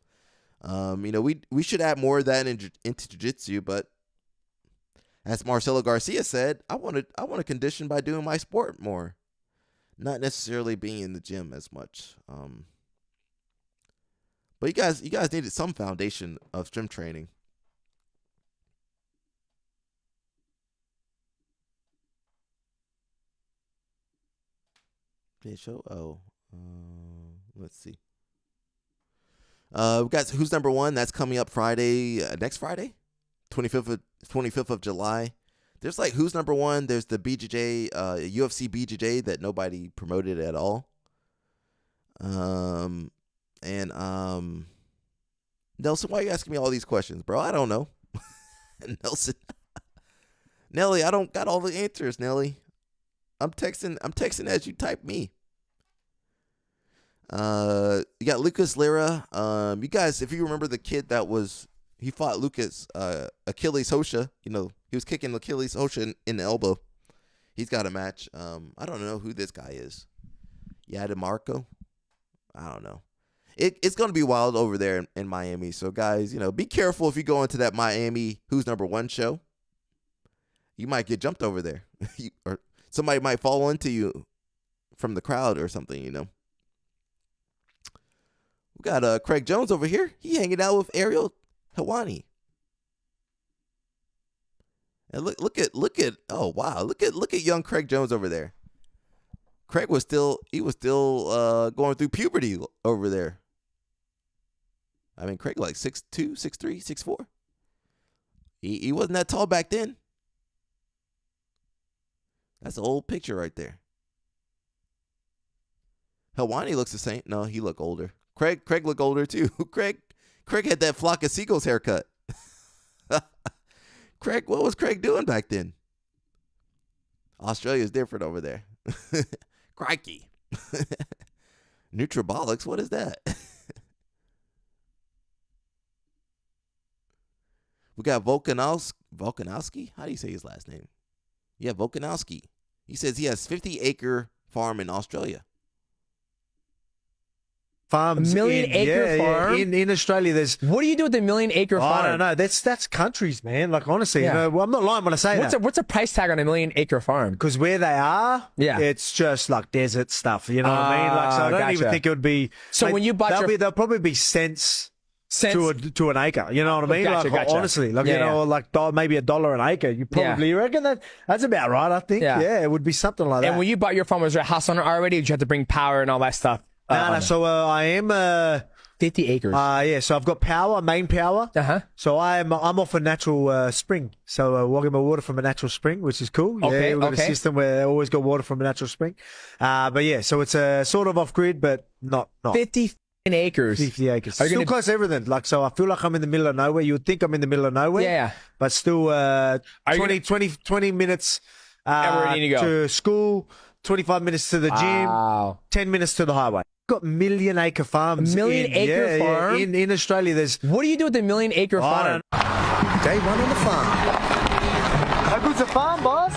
we should add more of that into jiu-jitsu. But as Marcelo Garcia said, I want to condition by doing my sport more, not necessarily being in the gym as much. But you guys needed some foundation of strength training. Let's see. We got Who's Number One. That's coming up Friday, next Friday, 25th of July. There's like Who's Number One. There's the BJJ, UFC BJJ that nobody promoted at all. Nelson, why are you asking me all these questions, bro? I don't know. Nelson, Nelly, I don't got all the answers, Nelly. I'm texting as you type me. You got Lucas Lira. You guys, if you remember the kid he fought Lucas, Achilles Hosha. He was kicking Achilles Hosha in the elbow. He's got a match. I don't know who this guy is. Yada Marco. I don't know. It's going to be wild over there in Miami. So guys, be careful if you go into that Miami Who's Number One show. You might get jumped over there, or somebody might fall into you from the crowd or something. We got Craig Jones over here. He hanging out with Ariel Helwani. And look at oh wow, look at young Craig Jones over there. Craig was still going through puberty over there. I mean, Craig like 6'2", 6'3", 6'4". He wasn't that tall back then. That's an old picture right there. Helwani looks the same. No, he looked older. Craig looked older too. Craig had that flock of seagulls haircut. Craig, what was Craig doing back then? Australia's different over there. Crikey. Nutribolics, what is that? We got Volkanovski. How do you say his last name? Yeah, Volkanovski. He says he has 50-acre farm in Australia. Farms, $1 million-acre farm in Australia. What do you do with a $1 million-acre farm? I don't know. That's countries, man. Like honestly, well, I'm not lying when I say that. What's a price tag on a $1 million-acre farm? Because where they are, it's just like desert stuff. You know what I mean? Like, so I don't even think it would be. So like, when you bought they'll probably be cents to an acre. You know what I mean? Honestly, like like maybe $1 an acre. You probably reckon that's about right. I think it would be something like that. And when you bought your farm, was there a house on it already? Or did you have to bring power and all that stuff? No. So I am 50 acres. So I've got power, main power. So I'm off a natural spring. So we're getting my water from a natural spring, which is cool. We've got a system where I always got water from a natural spring. But yeah, so it's sort of off grid, but not 50 acres. 50 acres. Still close to everything. Like, so I feel like I'm in the middle of nowhere. You would think I'm in the middle of nowhere. Yeah. But still 20 minutes where do you go? to school, 25 minutes to the gym, 10 minutes to the highway. Got 1 million acre farms. 1 million acre farm? In Australia. What do you do with a 1 million acre farm? Day one on the farm. How good's the farm, boss?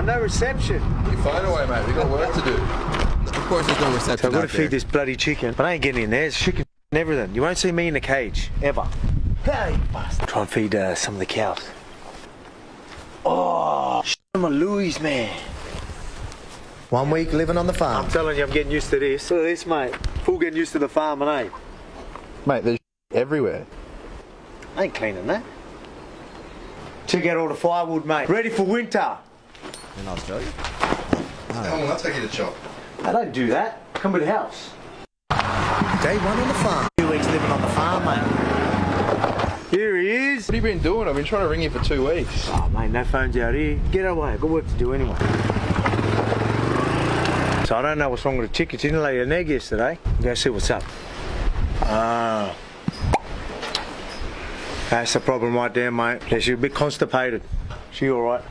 no reception. Your phone away, mate. We got work to do. Of course, there's no reception. So I've got to out there. feed this bloody chicken, but I ain't getting in there. There's chicken and everything. You won't see me in the cage ever. Hey, bastard. Try and feed some of the cows. Oh, my Louis, man. 1 week living on the farm. I'm telling you, I'm getting used to this. Look at this, mate. Full getting used to the farm, and Mate, there's everywhere. I ain't cleaning that. Check out all the firewood, mate. Ready for winter. In Australia? How long will that take you to chop? I don't do that. Come to the house. Day 1 on the farm. 2 weeks living on the farm, mate. Here he is. What have you been doing? I've been trying to ring you for 2 weeks. Oh, mate, no phones out here. Get away. I've got work to do anyway. So I don't know what's wrong with the chicken. She didn't lay an egg yesterday. Go see what's up. Ah. That's the problem right there, mate. Yeah, she's a bit constipated. She all right.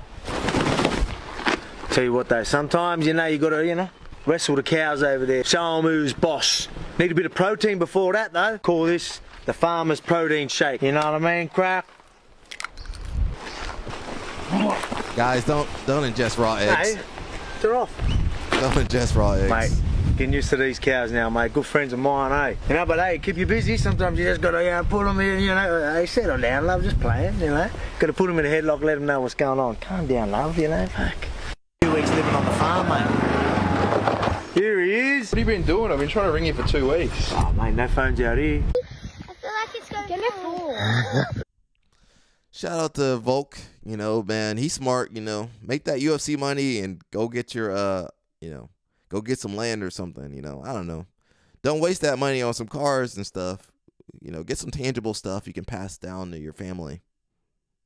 Tell you what, though, sometimes, you got to, wrestle the cows over there. Show them who's boss. Need a bit of protein before that, though. Call this the farmer's protein shake. You know what I mean, crack? Guys, don't ingest raw eggs. Hey, they're off. Don't ingest raw eggs. Mate, getting used to these cows now, mate. Good friends of mine, eh? But hey, keep you busy. Sometimes you just got to put them in, hey, settle down, love, just playing, Got to put them in a headlock, let them know what's going on. Calm down, love, fuck. 2 weeks living on the farm, mate. Here he is. What have you been doing? I've been trying to ring you for 2 weeks. Oh, mate, no phones out here. I feel like it's going to fall. Shout out to Volk, man. He's smart, Make that UFC money and go get your, go get some land or something, I don't know. Don't waste that money on some cars and stuff. Get some tangible stuff you can pass down to your family,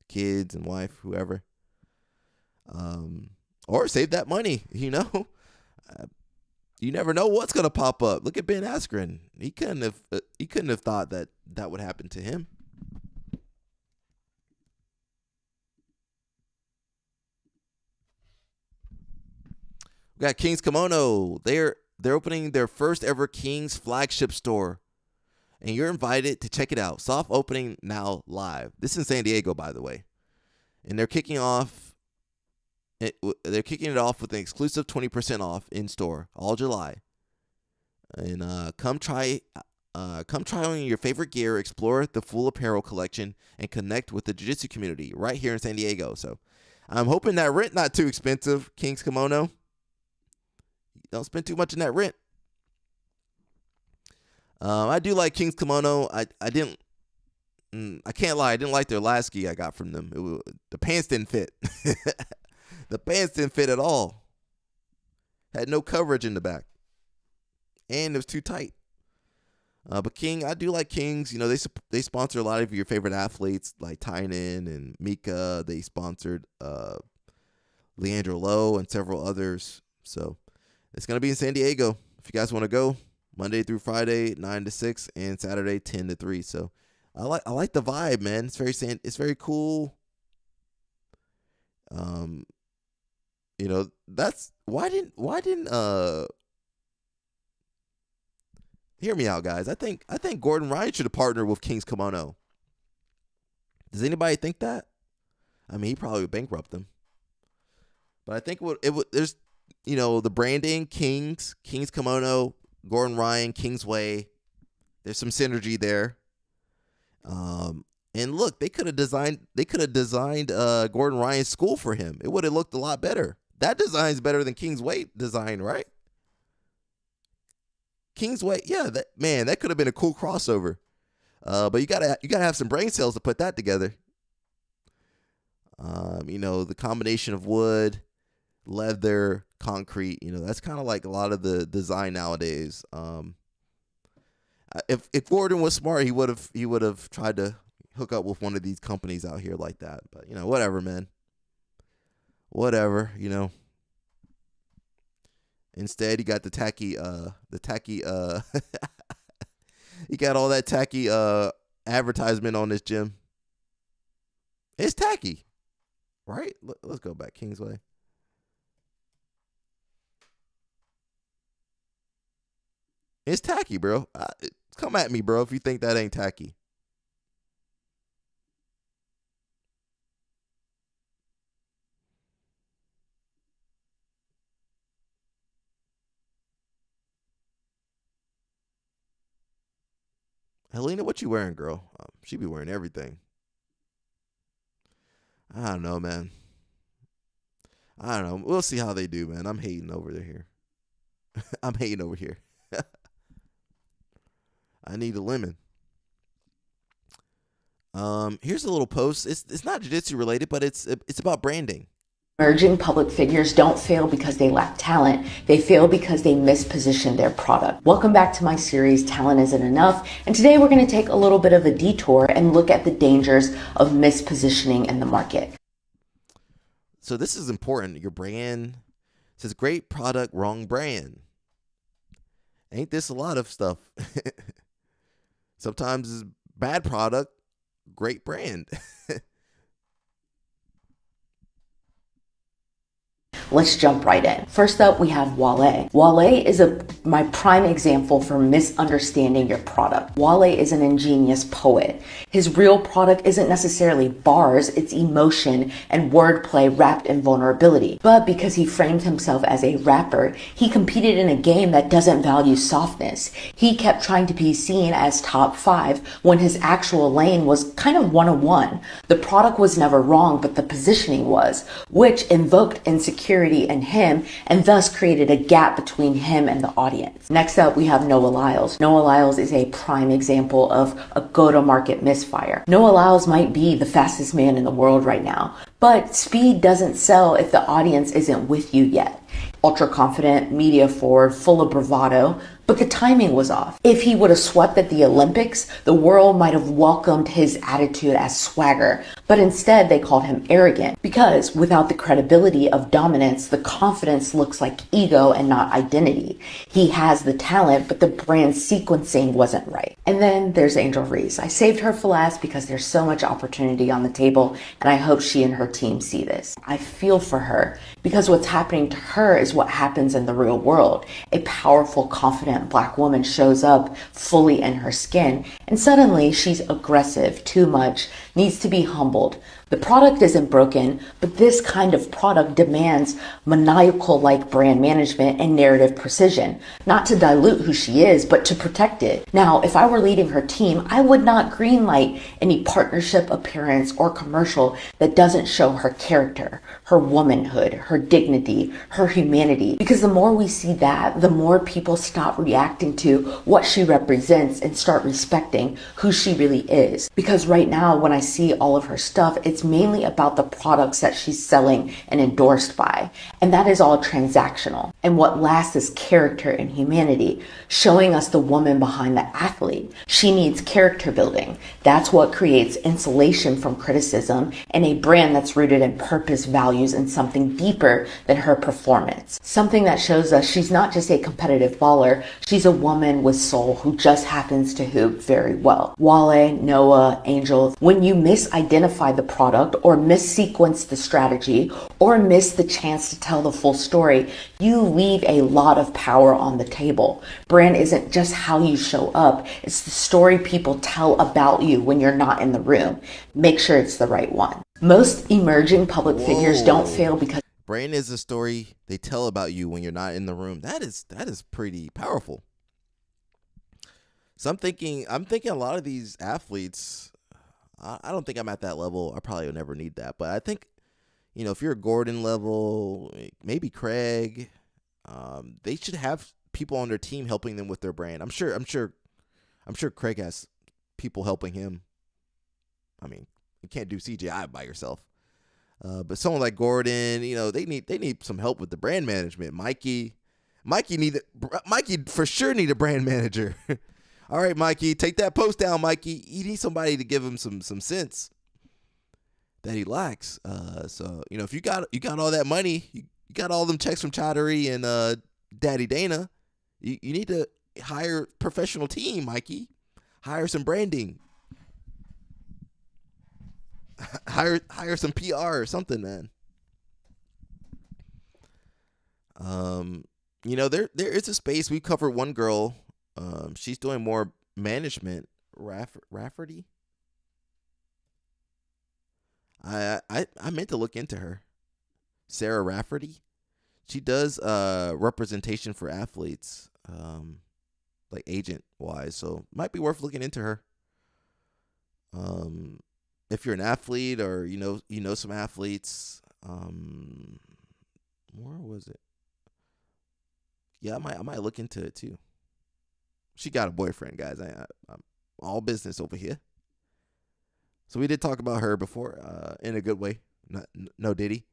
kids and wife, whoever. Or save that money, You never know what's gonna pop up. Look at Ben Askren. He couldn't have thought that would happen to him. We got King's Kimono. They're opening their first ever King's flagship store, and you're invited to check it out. Soft opening now live. This is in San Diego, by the way, and they're kicking it off with an exclusive 20% off in store all July. And come try on your favorite gear, explore the full apparel collection, and connect with the jiu-jitsu community right here in San Diego. So I'm hoping that rent not too expensive. King's Kimono. Don't spend too much in that rent. I do like King's Kimono. I can't lie. I didn't like their last gi I got from them. The pants didn't fit. The pants didn't fit at all. Had no coverage in the back. And it was too tight. But King, I do like Kings. They sponsor a lot of your favorite athletes like Tynan and Mika. They sponsored Leandro Lowe and several others. So it's going to be in San Diego. If you guys want to go, Monday through Friday, 9 to 6, and Saturday, 10 to 3. So I like the vibe, man. It's very cool. That's why didn't hear me out, guys. I think Gordon Ryan should have partnered with King's Kimono. Does anybody think that? I mean, he probably would bankrupt them. But I think there's the branding, King's Kimono, Gordon Ryan, Kingsway. There's some synergy there. And look, they could have designed Gordon Ryan's school for him. It would have looked a lot better. That design's better than Kingsway design, right? Kingsway, yeah, that could have been a cool crossover. But you gotta have some brain cells to put that together. The combination of wood, leather, concrete, that's kind of like a lot of the design nowadays. If Gordon was smart, he would have tried to hook up with one of these companies out here like that. But whatever, man. Whatever, Instead, he got the tacky he got all that tacky advertisement on this gym. It's tacky, right? Let's go back, Kingsway. It's tacky, bro. Come at me, bro, if you think that ain't tacky. Helena, what you wearing, girl? She be wearing everything. I don't know, man. I don't know. We'll see how they do, man. I'm hating over here. I'm hating over here. I need a lemon. Here's a little post. It's not jiu-jitsu related, but it's about branding. Emerging public figures don't fail because they lack talent. They fail because they misposition their product. Welcome back to my series, Talent Isn't Enough. And today we're going to take a little bit of a detour and look at the dangers of mispositioning in the market. So this is important. Your brand says great product, wrong brand. Ain't this a lot of stuff? Sometimes it's bad product, great brand. Let's jump right in. First up, we have Wale. Wale is my prime example for misunderstanding your product. Wale is an ingenious poet. His real product isn't necessarily bars, it's emotion and wordplay wrapped in vulnerability. But because he framed himself as a rapper, he competed in a game that doesn't value softness. He kept trying to be seen as top 5 when his actual lane was kind of 101. The product was never wrong, but the positioning was, which invoked insecurity in him and thus created a gap between him and the audience. Next up, we have Noah Lyles. Noah Lyles is a prime example of a go-to-market misfire. Noah Lyles might be the fastest man in the world right now, but speed doesn't sell if the audience isn't with you yet. Ultra confident, media forward, full of bravado, but the timing was off. If he would have swept at the Olympics, the world might have welcomed his attitude as swagger, but instead they called him arrogant because without the credibility of dominance, the confidence looks like ego and not identity. He has the talent, but the brand sequencing wasn't right. And then there's Angel Reese. I saved her for last because there's so much opportunity on the table, and I hope she and her team see this. I feel for her because what's happening to her is what happens in the real world. A powerful, confident Black woman shows up fully in her skin, and suddenly she's aggressive, too much, needs to be humbled. The product isn't broken, but this kind of product demands maniacal-like brand management and narrative precision, not to dilute who she is, but to protect it. Now, if I were leading her team, I would not greenlight any partnership appearance or commercial that doesn't show her character, her womanhood, her dignity, her humanity, because the more we see that, the more people stop reacting to what she represents and start respecting who she really is. Because right now, when I see all of her stuff, it's mainly about the products that she's selling and endorsed by. And that is all transactional. And what lasts is character and humanity, showing us the woman behind the athlete. She needs character building. That's what creates insulation from criticism and a brand that's rooted in purpose, values, and something deeper than her performance. Something that shows us she's not just a competitive baller, she's a woman with soul who just happens to hoop very well. Wale, Noah, Angel, when you misidentify the product or missequence the strategy or miss the chance to tell the full story, you leave a lot of power on the table. Brand isn't just how you show up, it's the story people tell about you when you're not in the room. Make sure it's the right one. Most emerging public figures don't fail because brand is a story they tell about you when you're not in the room. That is pretty powerful. So I'm thinking a lot of these athletes, I don't think I'm at that level. I probably will never need that. But I think, if you're a Gordon level, maybe Craig, they should have people on their team helping them with their brand. I'm sure Craig has people helping him. I mean, you can't do CGI by yourself. But someone like Gordon, they need some help with the brand management. Mikey for sure need a brand manager. All right, Mikey, take that post down, Mikey. You need somebody to give him some sense that he lacks. So if you got all that money, you got all them checks from Chattery and Daddy Dana, you need to hire a professional team, Mikey. Hire some branding. Hire some PR or something, man. There is a space. We covered one girl. She's doing more management. Rafferty. I meant to look into her. Sarah Rafferty. She does representation for athletes. like agent wise. So might be worth looking into her. If you're an athlete or you know some athletes, where was it? Yeah, I might look into it too. She got a boyfriend, guys. I'm all business over here. So we did talk about her before, in a good way. No diddy.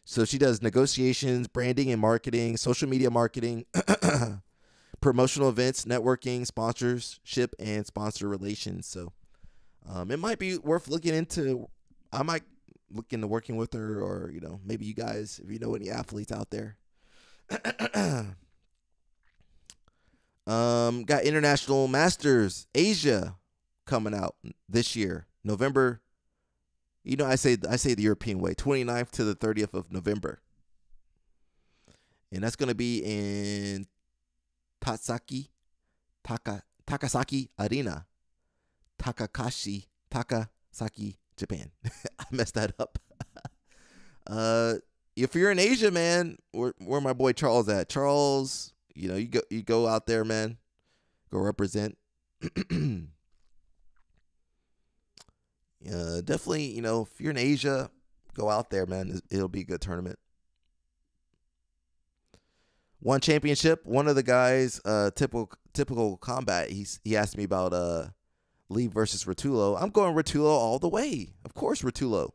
So she does negotiations, branding and marketing, social media marketing, promotional events, networking, sponsorship, and sponsor relations. So it might be worth looking into. I might look into working with her, or maybe you guys, if you know any athletes out there. Got International Masters Asia coming out this year, November. I say the European way, 29th to the 30th of November. And that's going to be in Takasaki Arena. Takasaki, Japan. I messed that up. If you're in Asia, man, where my boy Charles at? Charles, you go out there, man. Go represent. Definitely, if you're in Asia, go out there, man. It'll be a good tournament. One championship. One of the guys, typical combat. He asked me about Lee versus Rotullo. I'm going Rotullo all the way. Of course, Rotullo.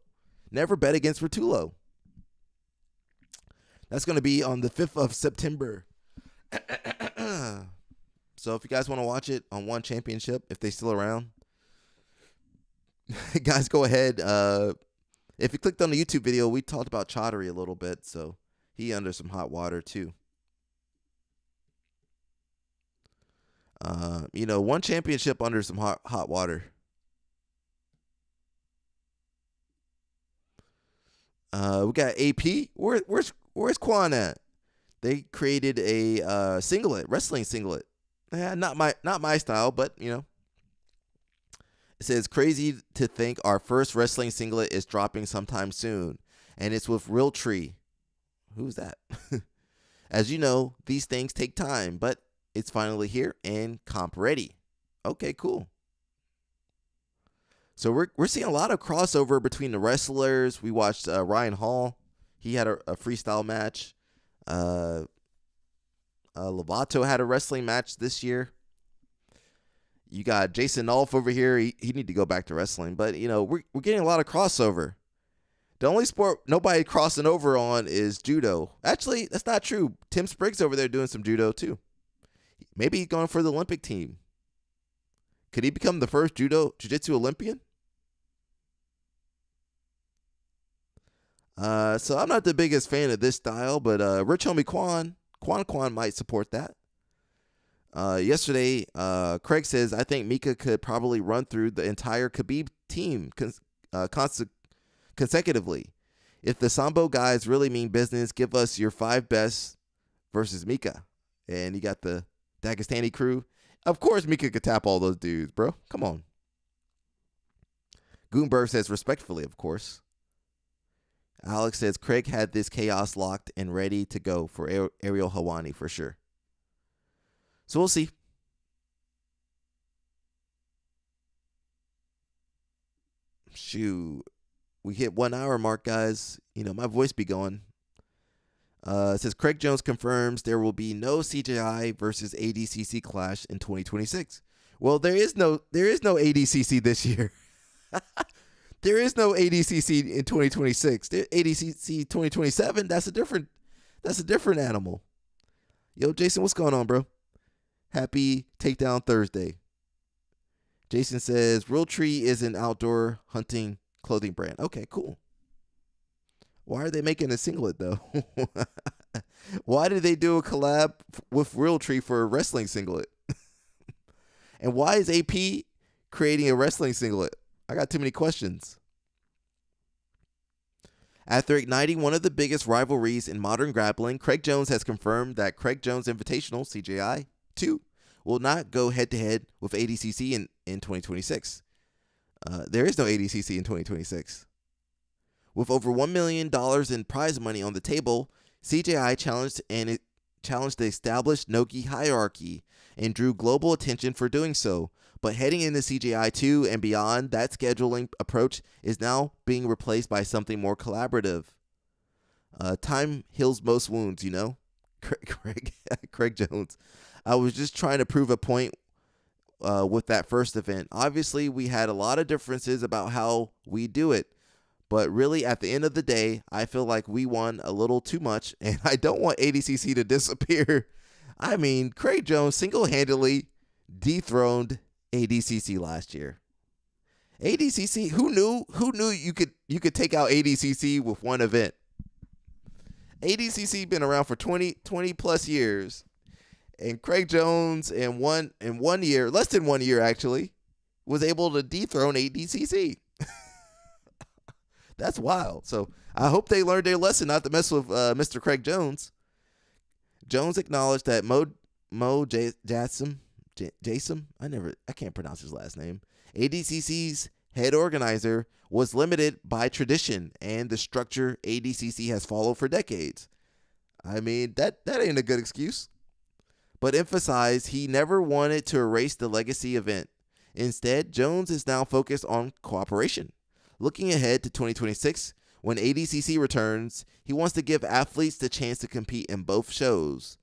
Never bet against Rotullo. That's going to be on the 5th of September. So if you guys want to watch it on One Championship, if they're still around, guys, go ahead. If you clicked on the YouTube video, we talked about Chaudhary a little bit, so he under some hot water too. One championship under some hot water. We got AP. Where's Quan at? They created a wrestling singlet. Not my style, but It says, crazy to think our first wrestling singlet is dropping sometime soon. And it's with Realtree. Who's that? As you know, these things take time, but it's finally here and comp ready. Okay, cool. So we're seeing a lot of crossover between the wrestlers. We watched Ryan Hall. He had a freestyle match. Lovato had a wrestling match this year. You got Jason Nolf over here. He need to go back to wrestling. But, we're getting a lot of crossover. The only sport nobody crossing over on is judo. Actually, that's not true. Tim Spriggs over there doing some judo too. Maybe he's going for the Olympic team. Could he become the first jiu-jitsu Olympian? So I'm not the biggest fan of this style, but Rich Homie Quan might support that. Yesterday, Craig says, I think Mika could probably run through the entire Khabib team consecutively. If the Sambo guys really mean business, give us your 5 best versus Mika. And you got the Dagestani crew. Of course, Mika could tap all those dudes, bro. Come on. Goonberg says, respectfully, of course. Alex says, Craig had this chaos locked and ready to go for Ariel Helwani for sure. So we'll see. Shoot. We hit 1 hour mark, guys. My voice be going. It says, Craig Jones confirms there will be no CJI versus ADCC clash in 2026. Well, there is no ADCC this year. There is no ADCC in 2026. ADCC 2027, that's a different animal. Yo, Jason, what's going on, bro? Happy Takedown Thursday. Jason says, Realtree is an outdoor hunting clothing brand. Okay, cool. Why are they making a singlet, though? Why did they do a collab with Realtree for a wrestling singlet? And why is AP creating a wrestling singlet? I got too many questions. After igniting one of the biggest rivalries in modern grappling, Craig Jones has confirmed that Craig Jones Invitational, CJI 2, will not go head-to-head with ADCC in 2026. There is no ADCC in 2026. With over $1 million in prize money on the table, CJI challenged the established Nogi hierarchy and drew global attention for doing so. But heading into CJI 2 and beyond, that scheduling approach is now being replaced by something more collaborative. Time heals most wounds, you know? Craig Jones. I was just trying to prove a point with that first event. Obviously, we had a lot of differences about how we do it. But really, at the end of the day, I feel like we won a little too much, and I don't want ADCC to disappear. I mean, Craig Jones single-handedly dethroned ADCC last year. ADCC, who knew you could take out ADCC with one event? ADCC been around for 20 plus years, and Craig Jones in 1 year, less than 1 year actually, was able to dethrone ADCC. That's wild. So I hope they learned their lesson not to mess with Mr. Craig Jones. Jones acknowledged that Jason, I can't pronounce his last name, ADCC's head organizer, was limited by tradition and the structure ADCC has followed for decades. I mean, that ain't a good excuse. But emphasized he never wanted to erase the legacy event. Instead, Jones is now focused on cooperation. Looking ahead to 2026, when ADCC returns, he wants to give athletes the chance to compete in both shows.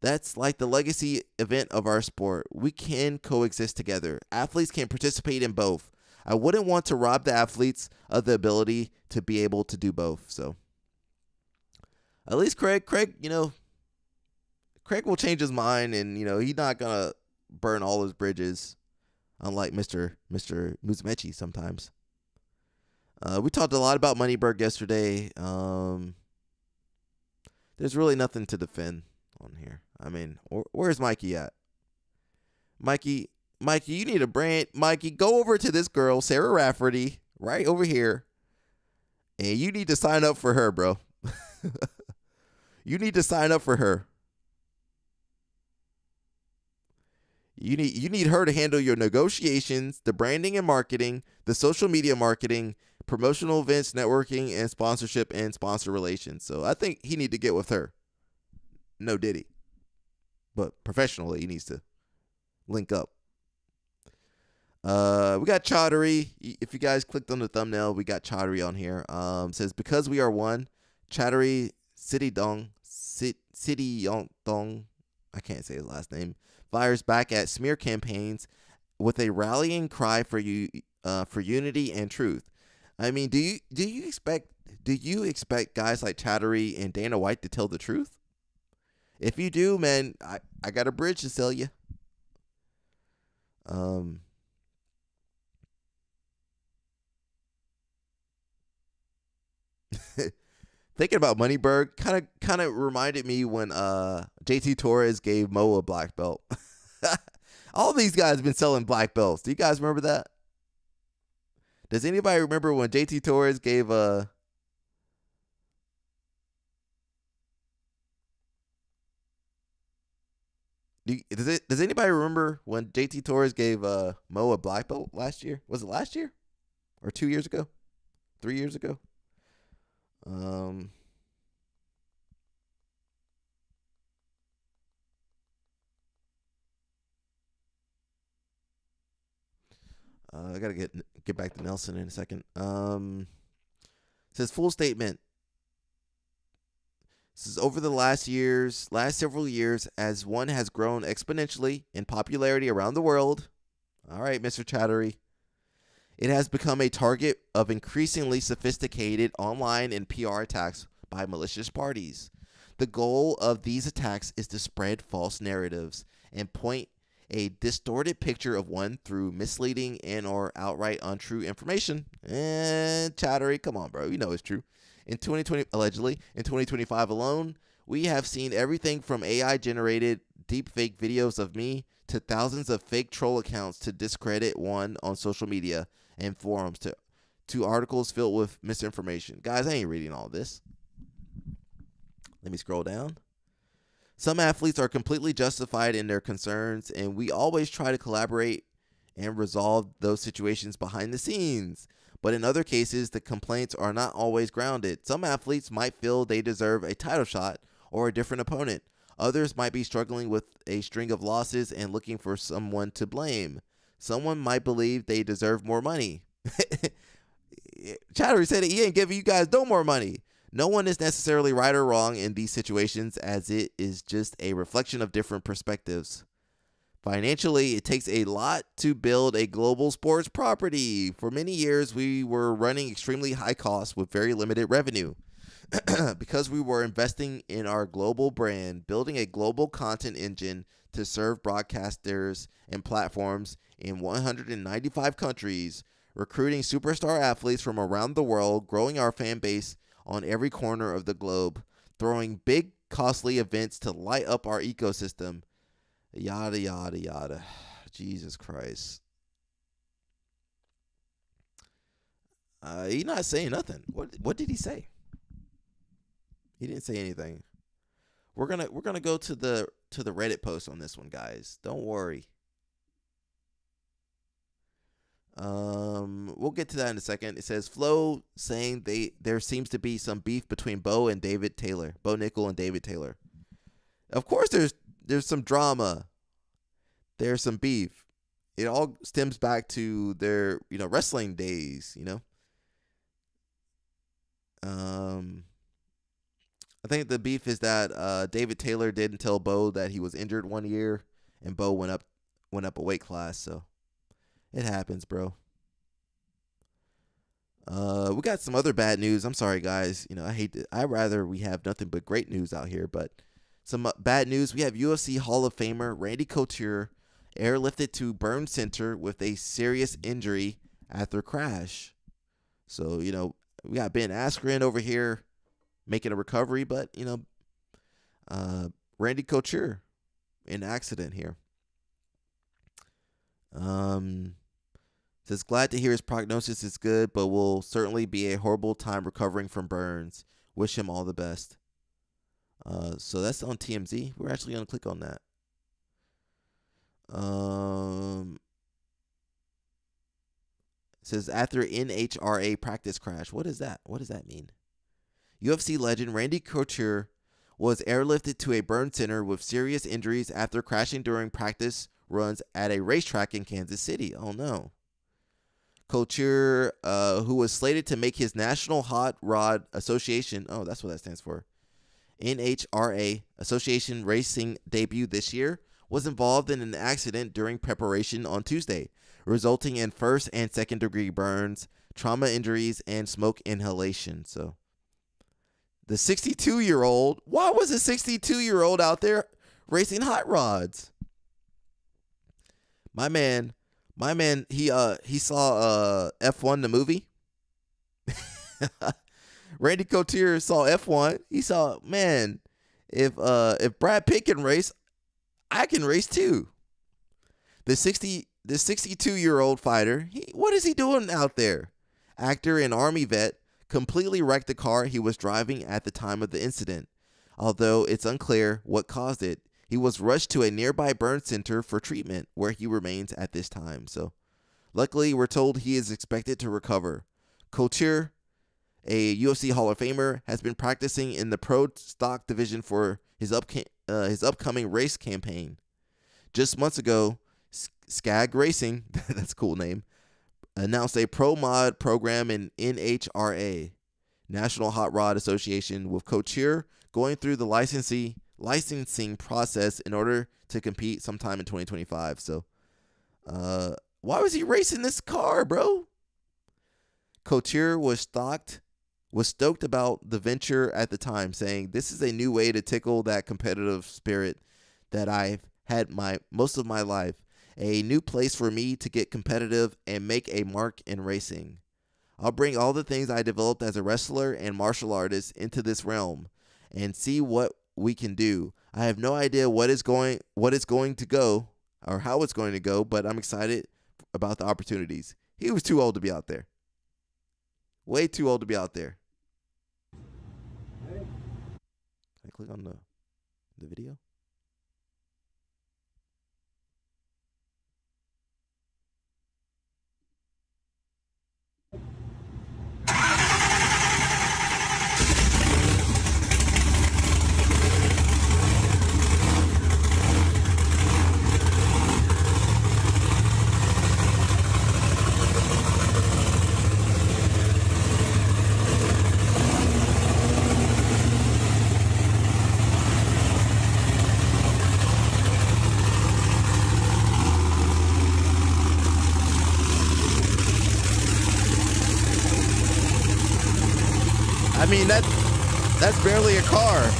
That's like the legacy event of our sport. We can coexist together. Athletes can participate in both. I wouldn't want to rob the athletes of the ability to be able to do both. So, at least Craig, Craig will change his mind, and he's not gonna burn all his bridges, unlike Mr. Musumeci sometimes. We talked a lot about Moneyberg yesterday. There's really nothing to defend on here. I mean, where's Mikey at? Mikey, you need a brand. Mikey, go over to this girl, Sarah Rafferty, right over here, and you need to sign up for her, bro. You need to sign up for her. You need her to handle your negotiations, the branding and marketing, the social media marketing, promotional events, networking, and sponsorship and sponsor relations. So I think he need to get with her. No Diddy. But professionally, he needs to link up. We got Chaudhary. If you guys clicked on the thumbnail, we got Chaudhary on here. Says, because we are one, Chaudhary Siddhiyong, I can't say his last name, fires back at smear campaigns with a rallying cry for unity and truth. I mean, do you expect guys like Chaudhary and Dana White to tell the truth? If you do, man, I got a bridge to sell you. Thinking about Moneyberg kind of reminded me when JT Torres gave Mo a black belt. All these guys have been selling black belts. Do you guys remember that? Does anybody remember when JT Torres gave Does anybody remember when JT Torres gave Mo a black belt last year? Was it last year? Or 2 years ago? 3 years ago? I gotta get back to Nelson in a second. Says full statement. This is over the last several years, as one has grown exponentially in popularity around the world. All right, Mr. Chaudhary. It has become a target of increasingly sophisticated online and PR attacks by malicious parties. The goal of these attacks is to spread false narratives and point a distorted picture of one through misleading and or outright untrue information. And Chaudhary, come on, bro. You know it's true. Allegedly, in 2025 alone, we have seen everything from AI-generated deepfake videos of me to thousands of fake troll accounts to discredit one on social media and forums to articles filled with misinformation. Guys, I ain't reading all this. Let me scroll down. Some athletes are completely justified in their concerns, and we always try to collaborate and resolve those situations behind the scenes. But in other cases, the complaints are not always grounded. Some athletes might feel they deserve a title shot or a different opponent. Others might be struggling with a string of losses and looking for someone to blame. Someone might believe they deserve more money. Chattery said he ain't giving you guys no more money. No one is necessarily right or wrong in these situations, as it is just a reflection of different perspectives. Financially, it takes a lot to build a global sports property. For many years, we were running extremely high costs with very limited revenue. Because we were investing in our global brand, building a global content engine to serve broadcasters and platforms in 195 countries, recruiting superstar athletes from around the world, growing our fan base on every corner of the globe, throwing big, costly events to light up our ecosystem, yada, yada, yada. Jesus Christ. He's not saying nothing. What did he say? He didn't say anything. We're gonna go to the Reddit post on this one, guys. Don't worry. We'll get to that in a second. It says Flo saying there seems to be some beef between Bo and David Taylor, Bo Nickel and David Taylor. Of course, there's some drama. There's some beef. It all stems back to their wrestling days. I think the beef is that David Taylor didn't tell Bo that he was injured one year, and Bo went up a weight class. So it happens, bro. We got some other bad news. I'm sorry, guys. I'd rather we have nothing but great news out here, but some bad news. We have UFC Hall of Famer Randy Couture airlifted to Burn Center with a serious injury after crash. So, we got Ben Askren over here making a recovery, but, Randy Couture in accident here. Says, glad to hear his prognosis is good, but will certainly be a horrible time recovering from burns. Wish him all the best. So that's on TMZ. We're actually going to click on that. It says, after NHRA practice crash. What is that? What does that mean? UFC legend Randy Couture was airlifted to a burn center with serious injuries after crashing during practice runs at a racetrack in Kansas City. Oh, no. Couture, who was slated to make his National Hot Rod Association, oh, that's what that stands for, NHRA Association Racing debut this year, was involved in an accident during preparation on Tuesday, resulting in first and second degree burns, trauma injuries, and smoke inhalation. So the 62-year-old, why was a 62-year-old out there racing hot rods? My man, he saw F1 the movie. Randy Couture saw F1. He saw, man, if Brad Pitt can race, I can race too. The 62-year-old fighter, what is he doing out there? Actor and Army vet completely wrecked the car he was driving at the time of the incident. Although it's unclear what caused it, he was rushed to a nearby burn center for treatment, where he remains at this time. So, luckily, we're told he is expected to recover. Couture, a UFC Hall of Famer, has been practicing in the pro stock division for his upcoming race campaign. Just months ago, Skag Racing, that's a cool name, announced a pro mod program in NHRA, National Hot Rod Association, with Couture going through the licensing process in order to compete sometime in 2025. So, why was he racing this car, bro? Couture was stoked about the venture at the time, saying, "This is a new way to tickle that competitive spirit that I've had most of my life. A new place for me to get competitive and make a mark in racing. I'll bring all the things I developed as a wrestler and martial artist into this realm and see what we can do. I have no idea what it's going to go or how it's going to go, but I'm excited about the opportunities." He was too old to be out there. Way too old to be out there. Can I click on the video? mean, that's barely a car.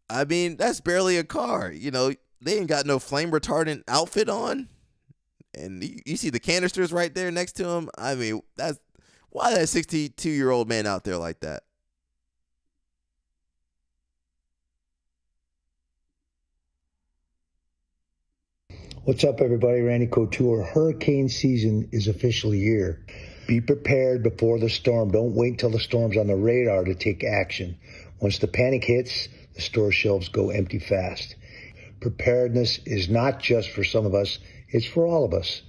I mean, that's barely a car. You know, they ain't got no flame retardant outfit on. And you see the canisters right there next to him. I mean, that's why that 62-year-old man out there like that. What's up, everybody? Randy Couture. Hurricane season is officially here. Be prepared before the storm. Don't wait until the storm's on the radar to take action. Once the panic hits, the store shelves go empty fast. Preparedness is not just for some of us, it's for all of us.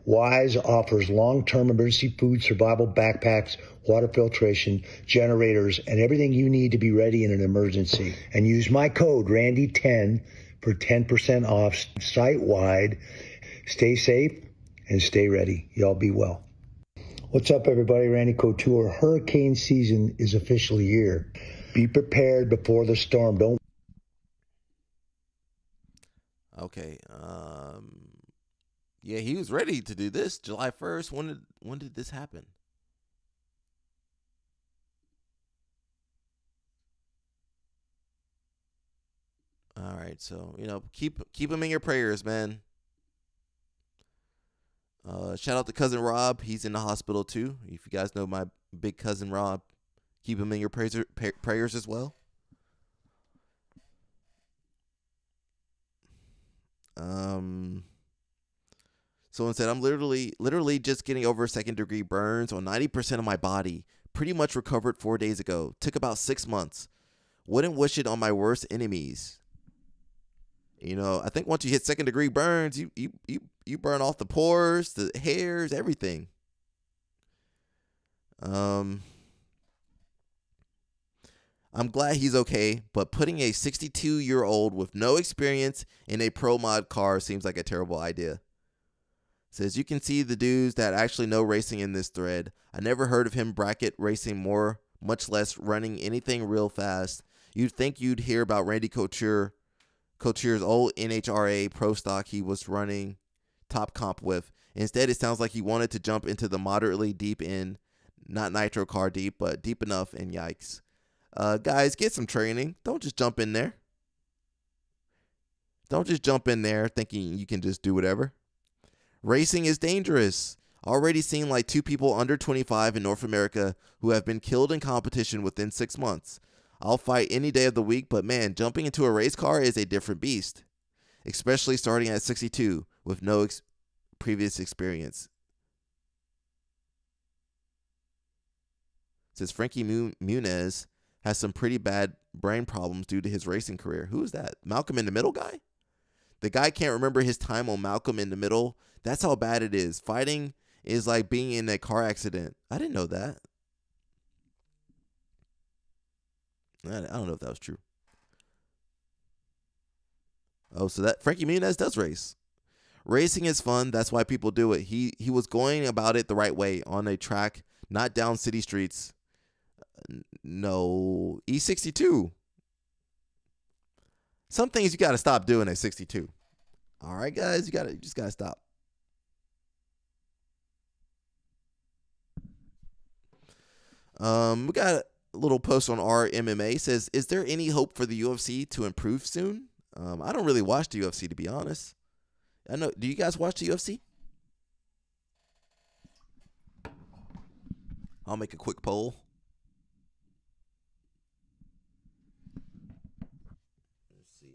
Wise offers long-term emergency food survival backpacks, water filtration, generators, and everything you need to be ready in an emergency. And use my code RANDY10 for 10% off site-wide. Stay safe and stay ready. Y'all be well. What's up, everybody? Randy Couture. Hurricane season is officially here. Be prepared before the storm. Don't. Okay. Yeah, he was ready to do this July 1st. When did this happen? All right, so keep him in your prayers, man. Shout out to cousin Rob. He's in the hospital too. If you guys know my big cousin Rob, keep him in your prayers as well. Someone said, I'm literally just getting over second-degree burns on 90% of my body. Pretty much recovered 4 days ago. Took about 6 months. Wouldn't wish it on my worst enemies. I think once you hit second-degree burns, you burn off the pores, the hairs, everything. I'm glad he's okay, but putting a 62-year-old with no experience in a pro mod car seems like a terrible idea. Says, you can see the dudes that actually know racing in this thread. I never heard of him bracket racing more, much less running anything real fast. You'd think you'd hear about Randy Couture's old NHRA pro stock he was running top comp with. Instead, it sounds like he wanted to jump into the moderately deep end, not nitro car deep, but deep enough, and yikes. Guys, get some training. Don't just jump in there. Don't just jump in there thinking you can just do whatever. Racing is dangerous. Already seen like 2 people under 25 in North America who have been killed in competition within 6 months. I'll fight any day of the week, but man, jumping into a race car is a different beast. Especially starting at 62 with no previous experience. Says Frankie Muniz has some pretty bad brain problems due to his racing career. Who is that? Malcolm in the Middle guy? The guy can't remember his time on Malcolm in the Middle. That's how bad it is. Fighting is like being in a car accident. I didn't know that. I don't know if that was true. Oh, so that Frankie Muniz does race. Racing is fun. That's why people do it. He was going about it the right way on a track, not down city streets. No, E62. Some things you got to stop doing at 62. All right, guys, you just got to stop. We got a little post on our MMA. Says, is there any hope for the UFC to improve soon? I don't really watch the UFC, to be honest. I know. Do you guys watch the UFC? I'll make a quick poll. Let's see.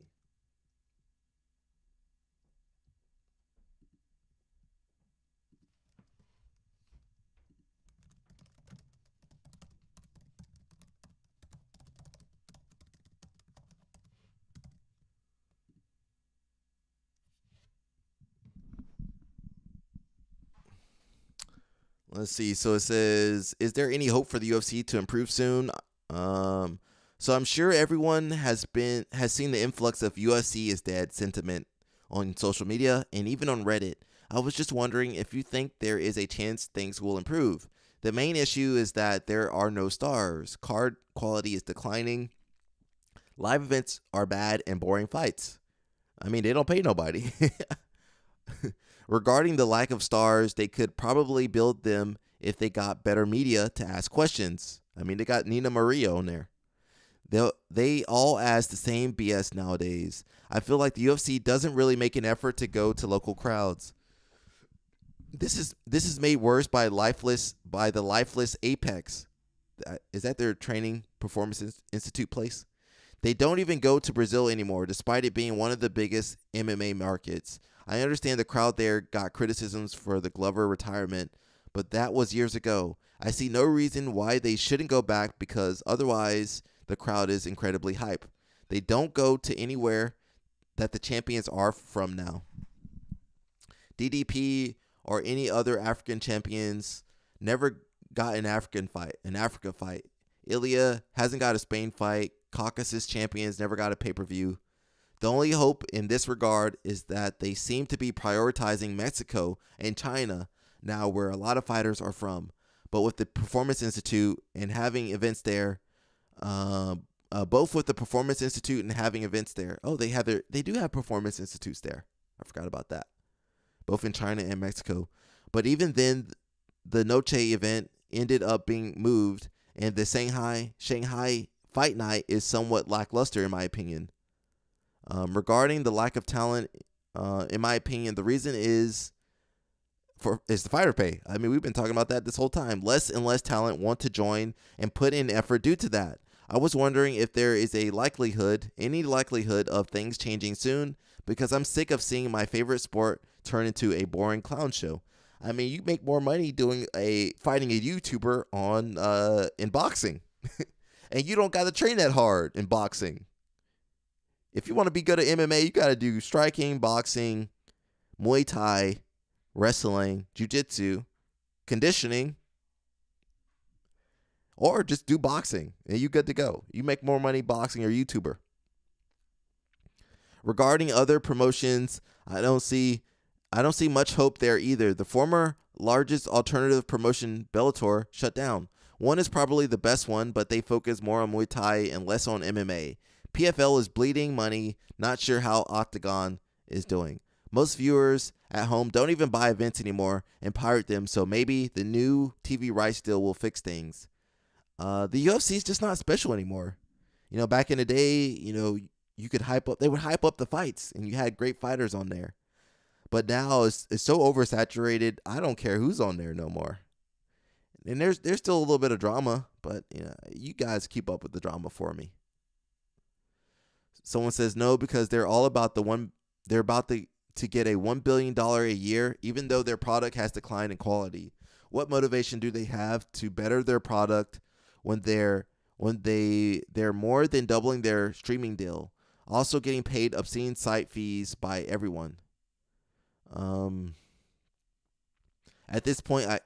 Let's see. So it says, is there any hope for the UFC to improve soon? So I'm sure everyone has seen the influx of UFC is dead sentiment on social media and even on Reddit. I was just wondering if you think there is a chance things will improve. The main issue is that there are no stars. Card quality is declining. Live events are bad and boring fights. I mean, they don't pay nobody. Regarding the lack of stars, they could probably build them if they got better media to ask questions. I mean, they got Nina Maria on there. They all ask the same BS nowadays. I feel like the UFC doesn't really make an effort to go to local crowds. This is made worse by the lifeless Apex. Is that their training performance institute place? They don't even go to Brazil anymore, despite it being one of the biggest MMA markets. I understand the crowd there got criticisms for the Glover retirement, but that was years ago. I see no reason why they shouldn't go back because otherwise the crowd is incredibly hype. They don't go to anywhere that the champions are from now. DDP or any other African champions never got an Africa fight. Ilya hasn't got a Spain fight. Caucasus champions never got a pay-per-view. The only hope in this regard is that they seem to be prioritizing Mexico and China now, where a lot of fighters are from. But with the Performance Institute and having events there, both with the Performance Institute and having events there. Oh, they do have Performance Institutes there. I forgot about that. Both in China and Mexico. But even then, the Noche event ended up being moved, and the Shanghai Fight Night is somewhat lackluster in my opinion. Regarding the lack of talent, in my opinion, the reason is the fighter pay. I mean, we've been talking about that this whole time. Less and less talent want to join and put in effort due to that. I was wondering if there is any likelihood of things changing soon, because I'm sick of seeing my favorite sport turn into a boring clown show. I mean, you make more money fighting a YouTuber in boxing, and you don't got to train that hard in boxing. If you want to be good at MMA, you got to do striking, boxing, Muay Thai, wrestling, jiu-jitsu, conditioning, or just do boxing, and you good to go. You make more money boxing or YouTuber. Regarding other promotions, I don't see much hope there either. The former largest alternative promotion, Bellator, shut down. One is probably the best one, but they focus more on Muay Thai and less on MMA. PFL is bleeding money. Not sure how Octagon is doing. Most viewers at home don't even buy events anymore and pirate them, so maybe the new TV rights deal will fix things. The UFC is just not special anymore. You know, back in the day, you could they would hype up the fights, and you had great fighters on there. But now it's so oversaturated, I don't care who's on there no more. And there's still a little bit of drama, but you guys keep up with the drama for me. Someone says no because they're all about they're about to get a $1 billion a year, even though their product has declined in quality. What motivation do they have to better their product when they're more than doubling their streaming deal, also getting paid obscene site fees by everyone? At this point, I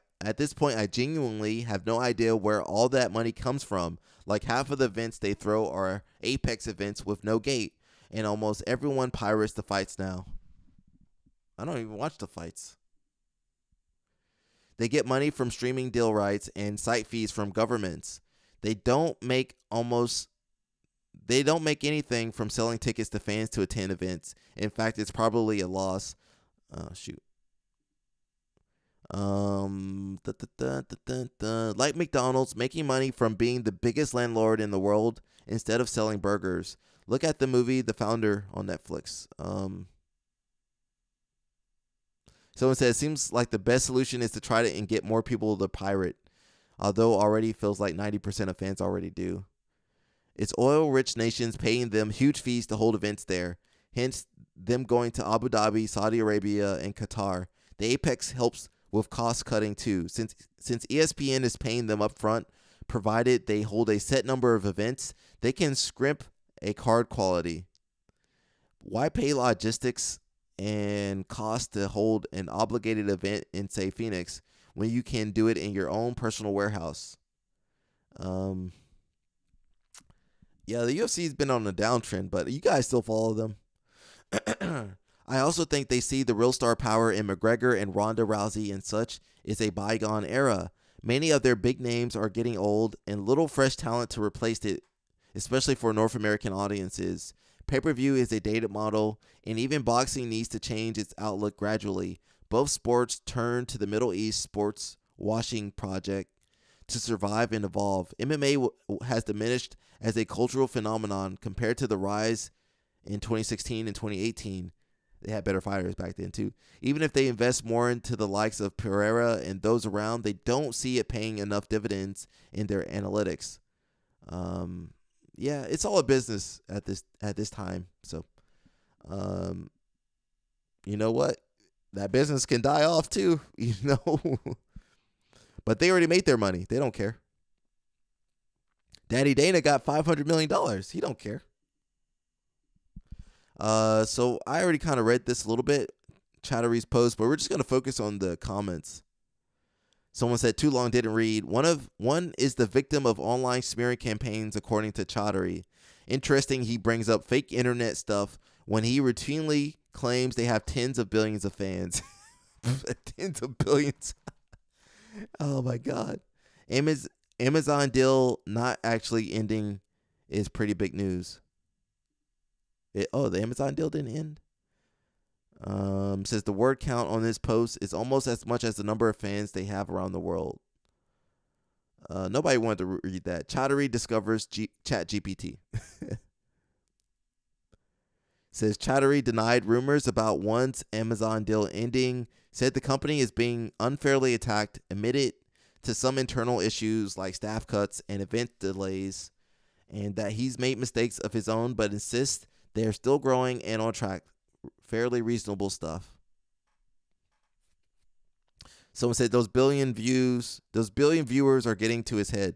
genuinely have no idea where all that money comes from. Like half of the events they throw are Apex events with no gate, and almost everyone pirates the fights now. I don't even watch the fights. They get money from streaming deal rights and site fees from governments. They don't make anything from selling tickets to fans to attend events. In fact, it's probably a loss. Like McDonald's, making money from being the biggest landlord in the world instead of selling burgers. Look at the movie The Founder on Netflix. Someone says, seems like the best solution is to try to and get more people to pirate, although already feels like 90% of fans already do. It's oil-rich nations paying them huge fees to hold events there, hence them going to Abu Dhabi, Saudi Arabia, and Qatar. The Apex helps with cost cutting too, since ESPN is paying them up front, provided they hold a set number of events, they can scrimp a card quality. Why pay logistics and cost to hold an obligated event in, say, Phoenix, when you can do it in your own personal warehouse? Yeah, the UFC's been on a downtrend, but you guys still follow them. I also think they see the real star power in McGregor and Ronda Rousey and such is a bygone era. Many of their big names are getting old and little fresh talent to replace it, especially for North American audiences. Pay-per-view is a dated model, and even boxing needs to change its outlook gradually. Both sports turn to the Middle East sports washing project to survive and evolve. MMA has diminished as a cultural phenomenon compared to the rise in 2016 and 2018. They had better fighters back then too. Even if they invest more into the likes of Pereira and those around, they don't see it paying enough dividends in their analytics. Yeah, it's all a business at this time. So, you know what? That business can die off too, you know. But they already made their money. They don't care. Daddy Dana got $500 million. He don't care. So I already kind of read this a little bit, Chattery's post, but we're just going to focus on the comments. Someone said, too long, didn't read. One is the victim of online smearing campaigns, according to Chattery. Interesting, he brings up fake internet stuff when he routinely claims they have tens of billions of fans. Tens of billions. Oh, my God. Amazon deal not actually ending is pretty big news. The Amazon deal didn't end? Says the word count on this post is almost as much as the number of fans they have around the world. Nobody wanted to read that. Chattery discovers ChatGPT. Says Chattery denied rumors about one's Amazon deal ending, said the company is being unfairly attacked, admitted to some internal issues like staff cuts and event delays, and that he's made mistakes of his own, but insists they're still growing and on track. Fairly reasonable stuff. Someone said those billion viewers are getting to his head.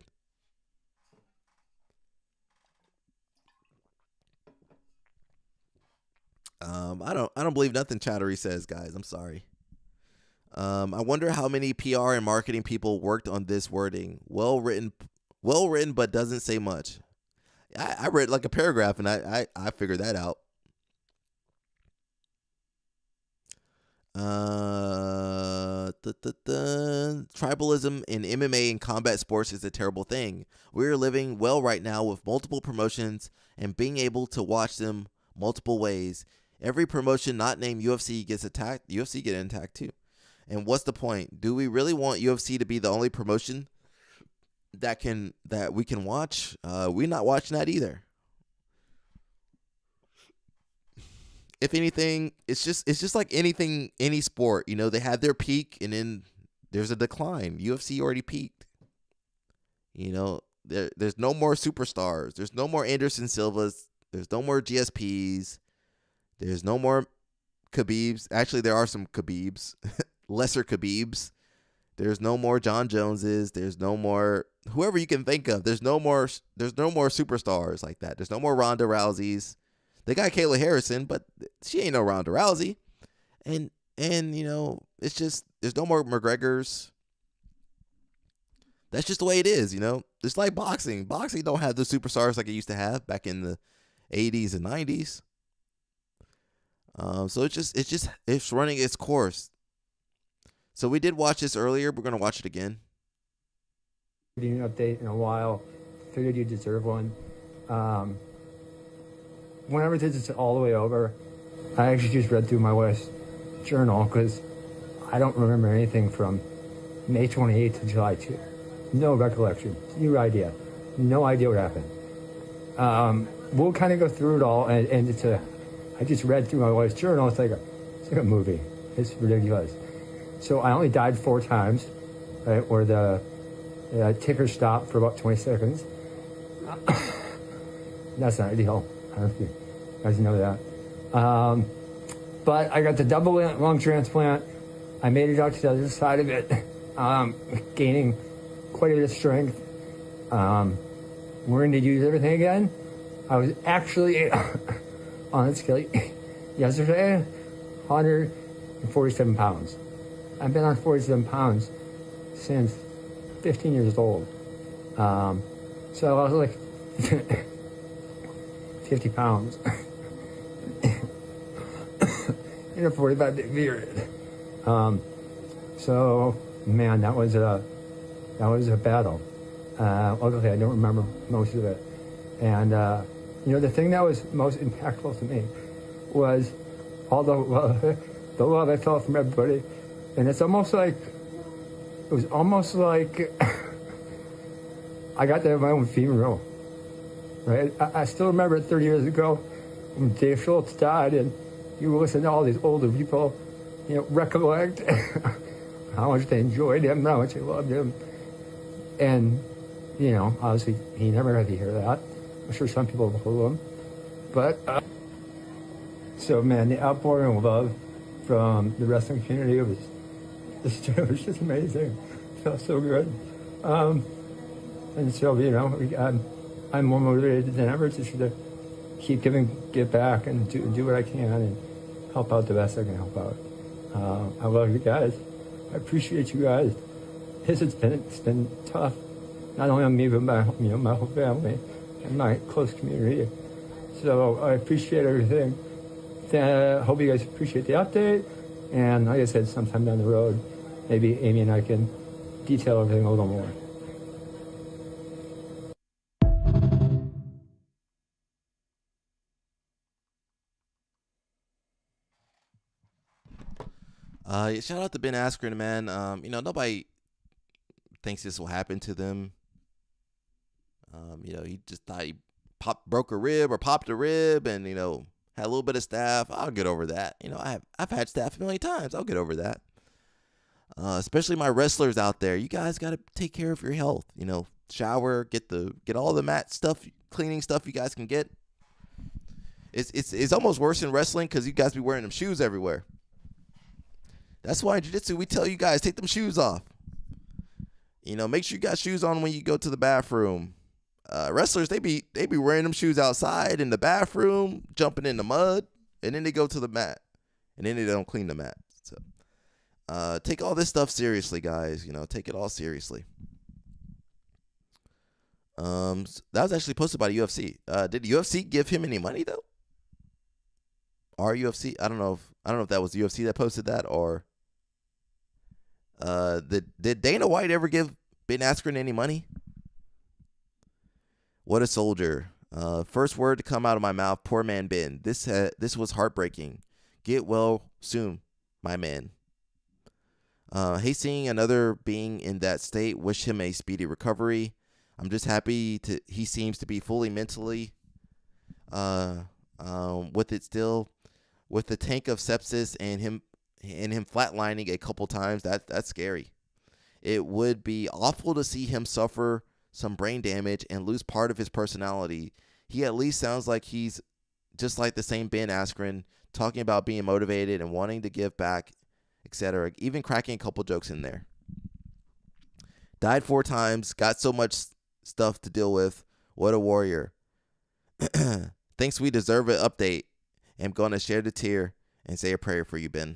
I don't believe nothing Chattery says, guys. I'm sorry. I wonder how many PR and marketing people worked on this wording. Well written, but doesn't say much. I read like a paragraph and I figured that out. Tribalism in MMA and combat sports is a terrible thing. We're living well right now with multiple promotions and being able to watch them multiple ways. Every promotion not named UFC gets attacked. UFC get attacked too. And what's the point? Do we really want UFC to be the only promotion that we can watch? We're not watching that either. If anything, it's just like any sport, you know, they have their peak and then there's a decline. UFC already peaked. You know, there's no more superstars. There's no more Anderson Silvas. There's no more GSPs. There's no more Khabibs. Actually, there are some Khabibs, lesser Khabibs. There's no more John Joneses. There's no more whoever you can think of. There's no more superstars like that. There's no more Ronda Rouseys. They got Kayla Harrison, but she ain't no Ronda Rousey. And you know, it's just there's no more McGregors. That's just the way it is, you know. It's like boxing. Boxing don't have the superstars like it used to have back in the 80s and 90s. So it's running its course. So we did watch this earlier. We're gonna watch it again. An update in a while. Figured you deserve one. Whenever this is all the way over, I actually just read through my wife's journal because I don't remember anything from May 28th to July 2. No recollection. Zero idea. No idea what happened. We'll kind of go through it all, and I just read through my wife's journal. It's like a movie. It's ridiculous. So I only died 4 times, right, where the ticker stopped for about 20 seconds. That's not ideal. I don't know if you guys know that. But I got the double lung transplant. I made it out to the other side of it, gaining quite a bit of strength. We're going to use everything again. I was actually on a scale yesterday, 147 pounds. I've been on 47 pounds since 15 years old. So I was like 50 pounds in a 45-day period. So, man, that was That was a battle. Luckily, I don't remember most of it. And, the thing that was most impactful to me was all the love I felt from everybody. And it was almost like I got to have my own funeral, right? I still remember 30 years ago when Dave Schultz died, and you listen to all these older people, recollect how much they enjoyed him, how much they loved him. And, obviously he never had to hear that. I'm sure some people will him. But, so man, the outpouring of love from the wrestling community was just amazing. It felt so good. And so, I'm more motivated than ever to keep give back and do what I can and help out the best I can help out. I love you guys. I appreciate you guys. It's been tough, not only on me, but my whole family and my close community. So I appreciate everything. Hope you guys appreciate the update. And like I said, sometime down the road, maybe Amy and I can detail everything a little more. Shout out to Ben Askren, man. Nobody thinks this will happen to them. He just thought he broke a rib or popped a rib and, had a little bit of staph. I'll get over that. I've had staph a million times. I'll get over that. Especially my wrestlers out there. You guys got to take care of your health. Shower, get all the mat stuff, cleaning stuff you guys can get. It's almost worse in wrestling because you guys be wearing them shoes everywhere. That's why in jiu-jitsu we tell you guys, take them shoes off. Make sure you got shoes on when you go to the bathroom. Wrestlers, they be wearing them shoes outside in the bathroom, jumping in the mud, and then they go to the mat, and then they don't clean the mat. So, take all this stuff seriously, guys. Take it all seriously. That was actually posted by the UFC. Did the UFC give him any money though? Or UFC? I don't know if that was the UFC that posted that or. Did Dana White ever give Ben Askren any money? What a soldier. First word to come out of my mouth, poor man Ben. This was heartbreaking. Get well soon, my man. Hey, seeing another being in that state, wish him a speedy recovery. I'm just happy he seems to be fully mentally with it still. With the tank of sepsis and him flatlining a couple times, that's scary. It would be awful to see him suffer some brain damage and lose part of his personality. He at least sounds like he's just like the same Ben Askren, talking about being motivated and wanting to give back, etc. Even cracking a couple jokes in there. Died 4 times, got so much stuff to deal with. What a warrior. Thinks we deserve an update. I'm going to share the tear and say a prayer for you, Ben.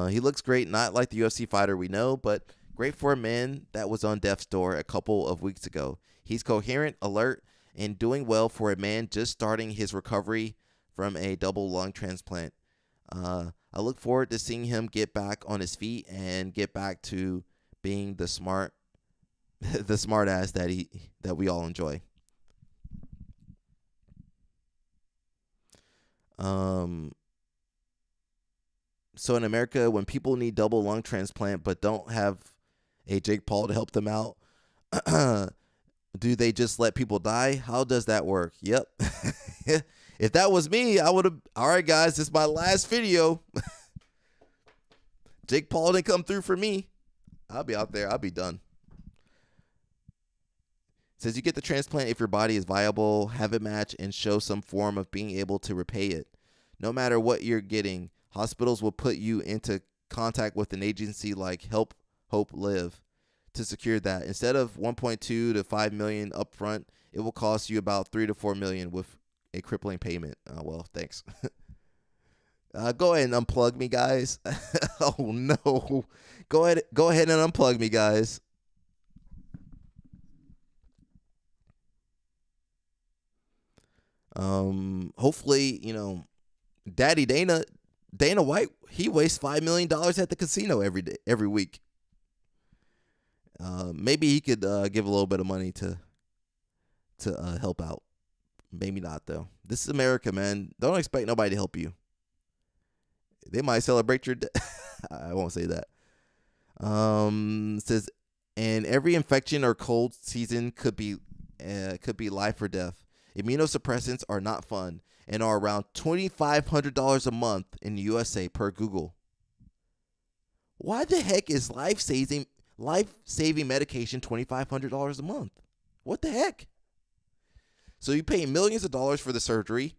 He looks great, not like the UFC fighter we know, but great for a man that was on death's door a couple of weeks ago. He's coherent, alert, and doing well for a man just starting his recovery from a double lung transplant. I look forward to seeing him get back on his feet and get back to being the smart ass that we all enjoy. So in America, when people need double lung transplant but don't have a Jake Paul to help them out, do they just let people die? How does that work? Yep. If that was me, I would have. All right, guys, this is my last video. Jake Paul didn't come through for me. I'll be out there. I'll be done. It says you get the transplant if your body is viable, have a match, and show some form of being able to repay it. No matter what you're getting, hospitals will put you into contact with an agency like Help Hope Live to secure that. Instead of 1.2 to 5 million upfront, it will cost you about 3 to 4 million with a crippling payment. Well, thanks. Go ahead and unplug me, guys. Oh no. Go ahead and unplug me, guys. Hopefully, Daddy Dana White, he wastes $5 million at the casino every week. Maybe he could give a little bit of money to help out. Maybe not though. This is America, man. Don't expect nobody to help you. They might celebrate your death. I won't say that. It says, and every infection or cold season could be life or death. Immunosuppressants are not fun and are around $2,500 a month in the USA per Google. Why the heck is life-saving medication $2,500 a month? What the heck? So you pay millions of dollars for the surgery.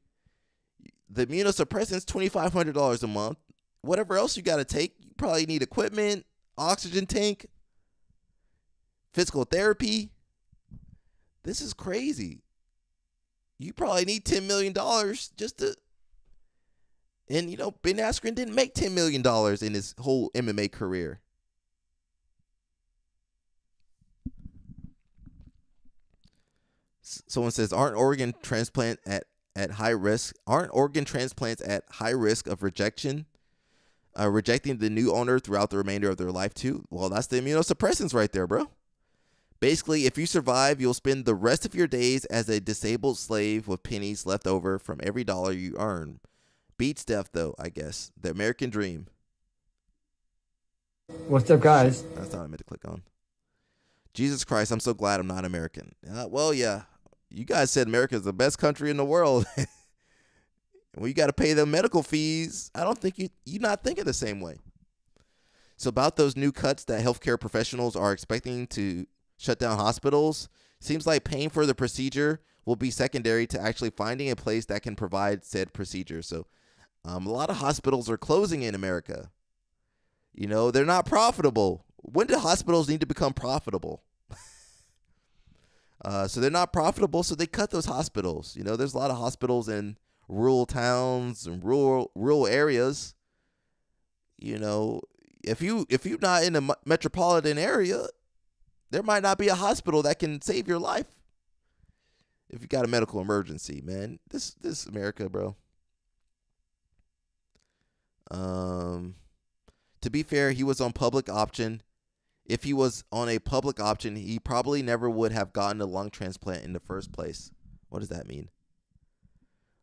The immunosuppressants $2,500 a month. Whatever else you got to take, you probably need equipment, oxygen tank, physical therapy. This is crazy. You probably need $10 million just to. And you know, Ben Askren didn't make $10 million in his whole MMA career. Someone says, aren't organ transplants at high risk? Aren't organ transplants at high risk of rejection? Rejecting the new owner throughout the remainder of their life too? Well, that's the immunosuppressants right there, bro. Basically, if you survive, you'll spend the rest of your days as a disabled slave with pennies left over from every dollar you earn. Beats death, though, I guess. The American dream. What's up, guys? That's not what I meant to click on. Jesus Christ, I'm so glad I'm not American. Well, yeah. You guys said America is the best country in the world. Well, you got to pay them medical fees. I don't think you're not thinking the same way. So about those new cuts that healthcare professionals are expecting to shut down hospitals, seems like paying for the procedure will be secondary to actually finding a place that can provide said procedure. So a lot of hospitals are closing in America. You know, they're not profitable. When do hospitals need to become profitable? So they're not profitable, so they cut those hospitals. You know, there's a lot of hospitals in rural towns and rural areas. You know, if you're not in a metropolitan area, there might not be a hospital that can save your life if you got a medical emergency, man. This America, bro. To be fair, he was on public option. If he was on a public option, he probably never would have gotten a lung transplant in the first place. What does that mean?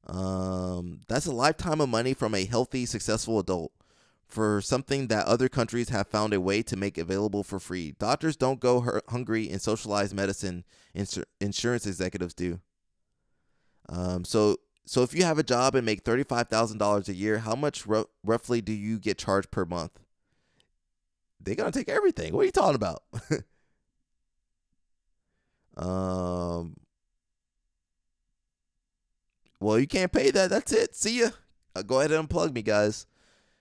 That's a lifetime of money from a healthy, successful adult for something that other countries have found a way to make available for free. Doctors don't go hungry in socialized medicine. Insurance executives do. So if you have a job and make $35,000 a year, how much roughly do you get charged per month? They're going to take everything. What are you talking about? Well, you can't pay that. That's it. See ya. Go ahead and unplug me, guys.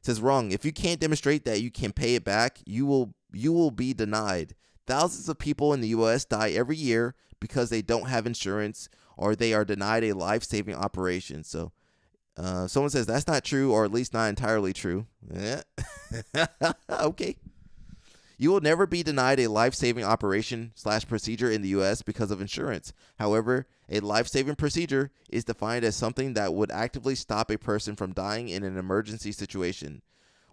It says wrong. If you can't demonstrate that you can pay it back, you will be denied. Thousands of people in the U.S. die every year because they don't have insurance or they are denied a life-saving operation. So someone says that's not true, or at least not entirely true. Yeah. Okay. You will never be denied a life-saving operation / procedure in the U.S. because of insurance. However, a life-saving procedure is defined as something that would actively stop a person from dying in an emergency situation.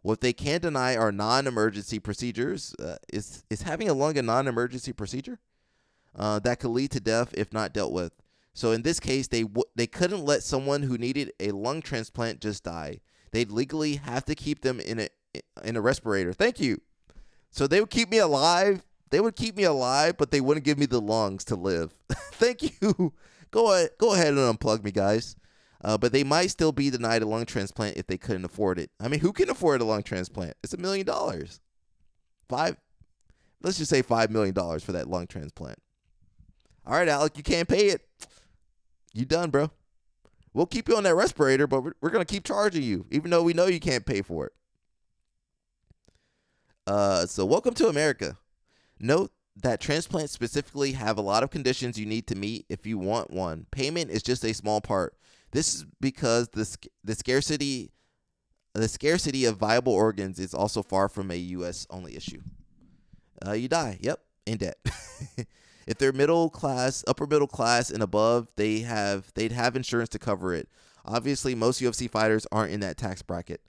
What they can deny are non-emergency procedures. Is having a lung a non-emergency procedure? That could lead to death if not dealt with. So in this case, they couldn't let someone who needed a lung transplant just die. They'd legally have to keep them in a respirator. Thank you. So they would keep me alive. They would keep me alive, but they wouldn't give me the lungs to live. Thank you. Go ahead and unplug me, guys. But they might still be denied a lung transplant if they couldn't afford it. I mean, who can afford a lung transplant? It's $1 million. Let's just say $5 million for that lung transplant. All right, Alec, you can't pay it. You done, bro. We'll keep you on that respirator, but we're going to keep charging you, even though we know you can't pay for it. So welcome to America. Note that transplants specifically have a lot of conditions you need to meet if you want one. Payment is just a small part. This is because the scarcity of viable organs is also far from a U.S. only issue. You die. Yep, in debt. If they're middle class, upper middle class and above, they'd have insurance to cover it. Obviously, most UFC fighters aren't in that tax bracket.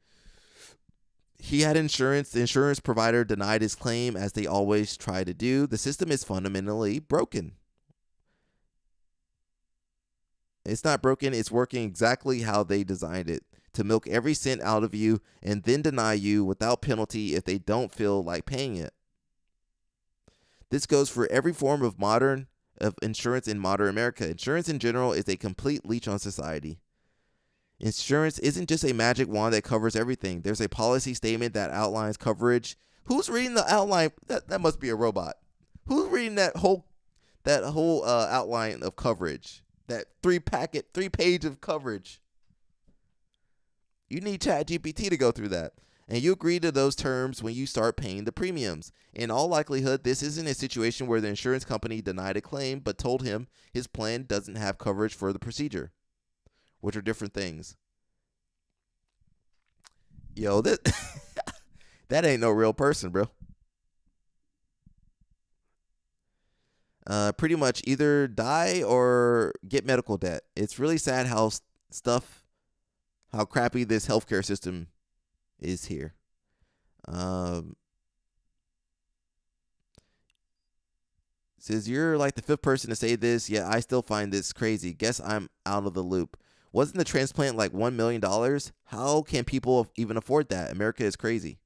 He had insurance. The insurance provider denied his claim, as they always try to do. The system is fundamentally broken. It's not broken. It's working exactly how they designed it, to milk every cent out of you and then deny you without penalty if they don't feel like paying it. This goes for every form of insurance in modern America. Insurance in general is a complete leech on society. Insurance isn't just a magic wand that covers everything. There's a policy statement that outlines coverage. Who's reading the outline? That must be a robot. Who's reading that whole outline of coverage? That three page of coverage. You need ChatGPT to go through that. And you agree to those terms when you start paying the premiums. In all likelihood, this isn't a situation where the insurance company denied a claim but told him his plan doesn't have coverage for the procedure, which are different things. Yo, that ain't no real person, bro. Pretty much either die or get medical debt. It's really sad how crappy this healthcare system is here. Says you're like the fifth person to say this, yet I still find this crazy. Guess I'm out of the loop. Wasn't the transplant like $1 million? How can people even afford that? America is crazy.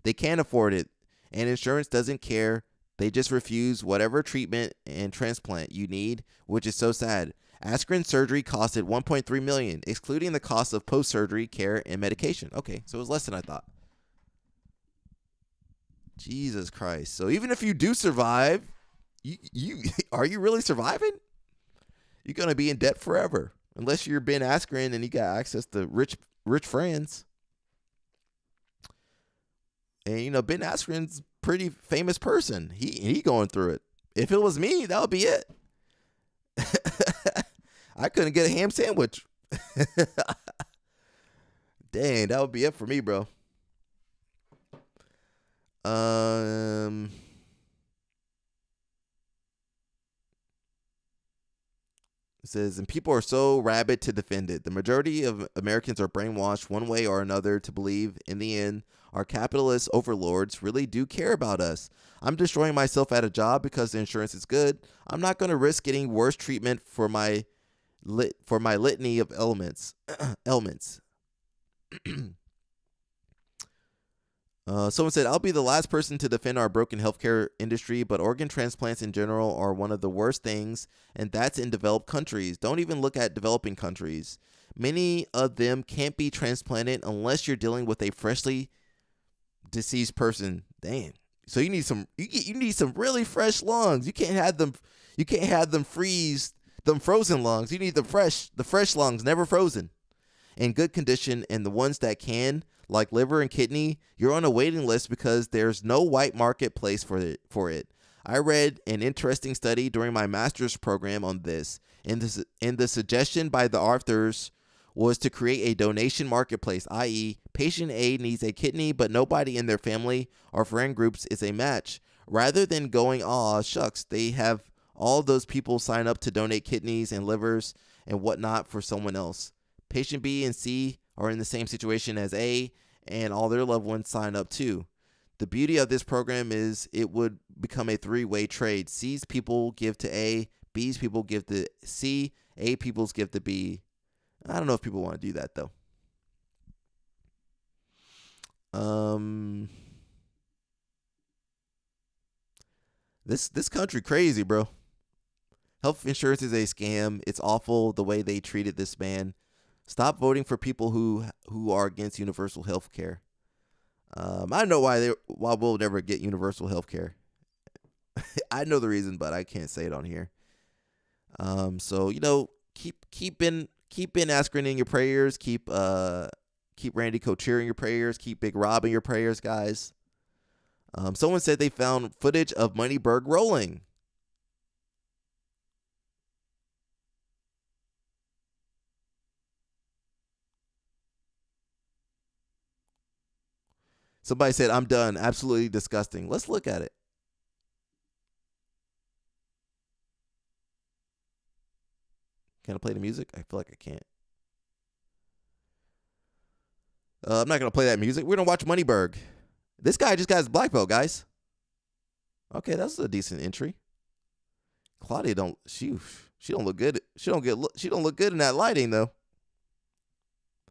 They can't afford it, and insurance doesn't care. They just refuse whatever treatment and transplant you need, which is so sad. Aspirin surgery costed $1.3 million, excluding the cost of post-surgery care and medication. Okay, so it was less than I thought. Jesus Christ. So even if you do survive, you are you really surviving? You're going to be in debt forever. Unless you're Ben Askren and you got access to rich friends. And, you know, Ben Askren's a pretty famous person. He going through it. If it was me, that would be it. I couldn't get a ham sandwich. Dang, that would be it for me, bro. It says, and people are so rabid to defend it. The majority of Americans are brainwashed one way or another to believe, in the end, our capitalist overlords really do care about us. I'm destroying myself at a job because the insurance is good. I'm not going to risk getting worse treatment for my litany of ailments. Someone said, I'll be the last person to defend our broken healthcare industry, but organ transplants in general are one of the worst things, and that's in developed countries. Don't even look at developing countries. Many of them can't be transplanted unless you're dealing with a freshly deceased person. Damn. So you need some really fresh lungs. You can't have them frozen lungs. You need the fresh lungs, never frozen, in good condition, and the ones that can, like liver and kidney, you're on a waiting list because there's no white marketplace for it. I read an interesting study during my master's program on this, and the suggestion by the authors was to create a donation marketplace, i.e., patient A needs a kidney, but nobody in their family or friend groups is a match. Rather than going, aw, shucks, they have all those people sign up to donate kidneys and livers and whatnot for someone else. Patient B and C are in the same situation as A, and all their loved ones sign up too. The beauty of this program is it would become a three-way trade. C's people give to A, B's people give to C, A people's give to B. I don't know if people want to do that though. This country crazy, bro. Health insurance is a scam. It's awful the way they treated this man. Stop voting for people who are against universal health care. I know why we'll never get universal health care. I know the reason, but I can't say it on here. So you know, keep Ben Askren in your prayers. Keep Randy Couture in your prayers. Keep Big Rob in your prayers, guys. Someone said they found footage of Moneyberg rolling. Somebody said, I'm done. Absolutely disgusting. Let's look at it. Can I play the music? I feel like I can't. I'm not going to play that music. We're going to watch Moneyberg. This guy just got his black belt, guys. Okay, that's a decent entry. Claudia she don't look good. She don't look good in that lighting though.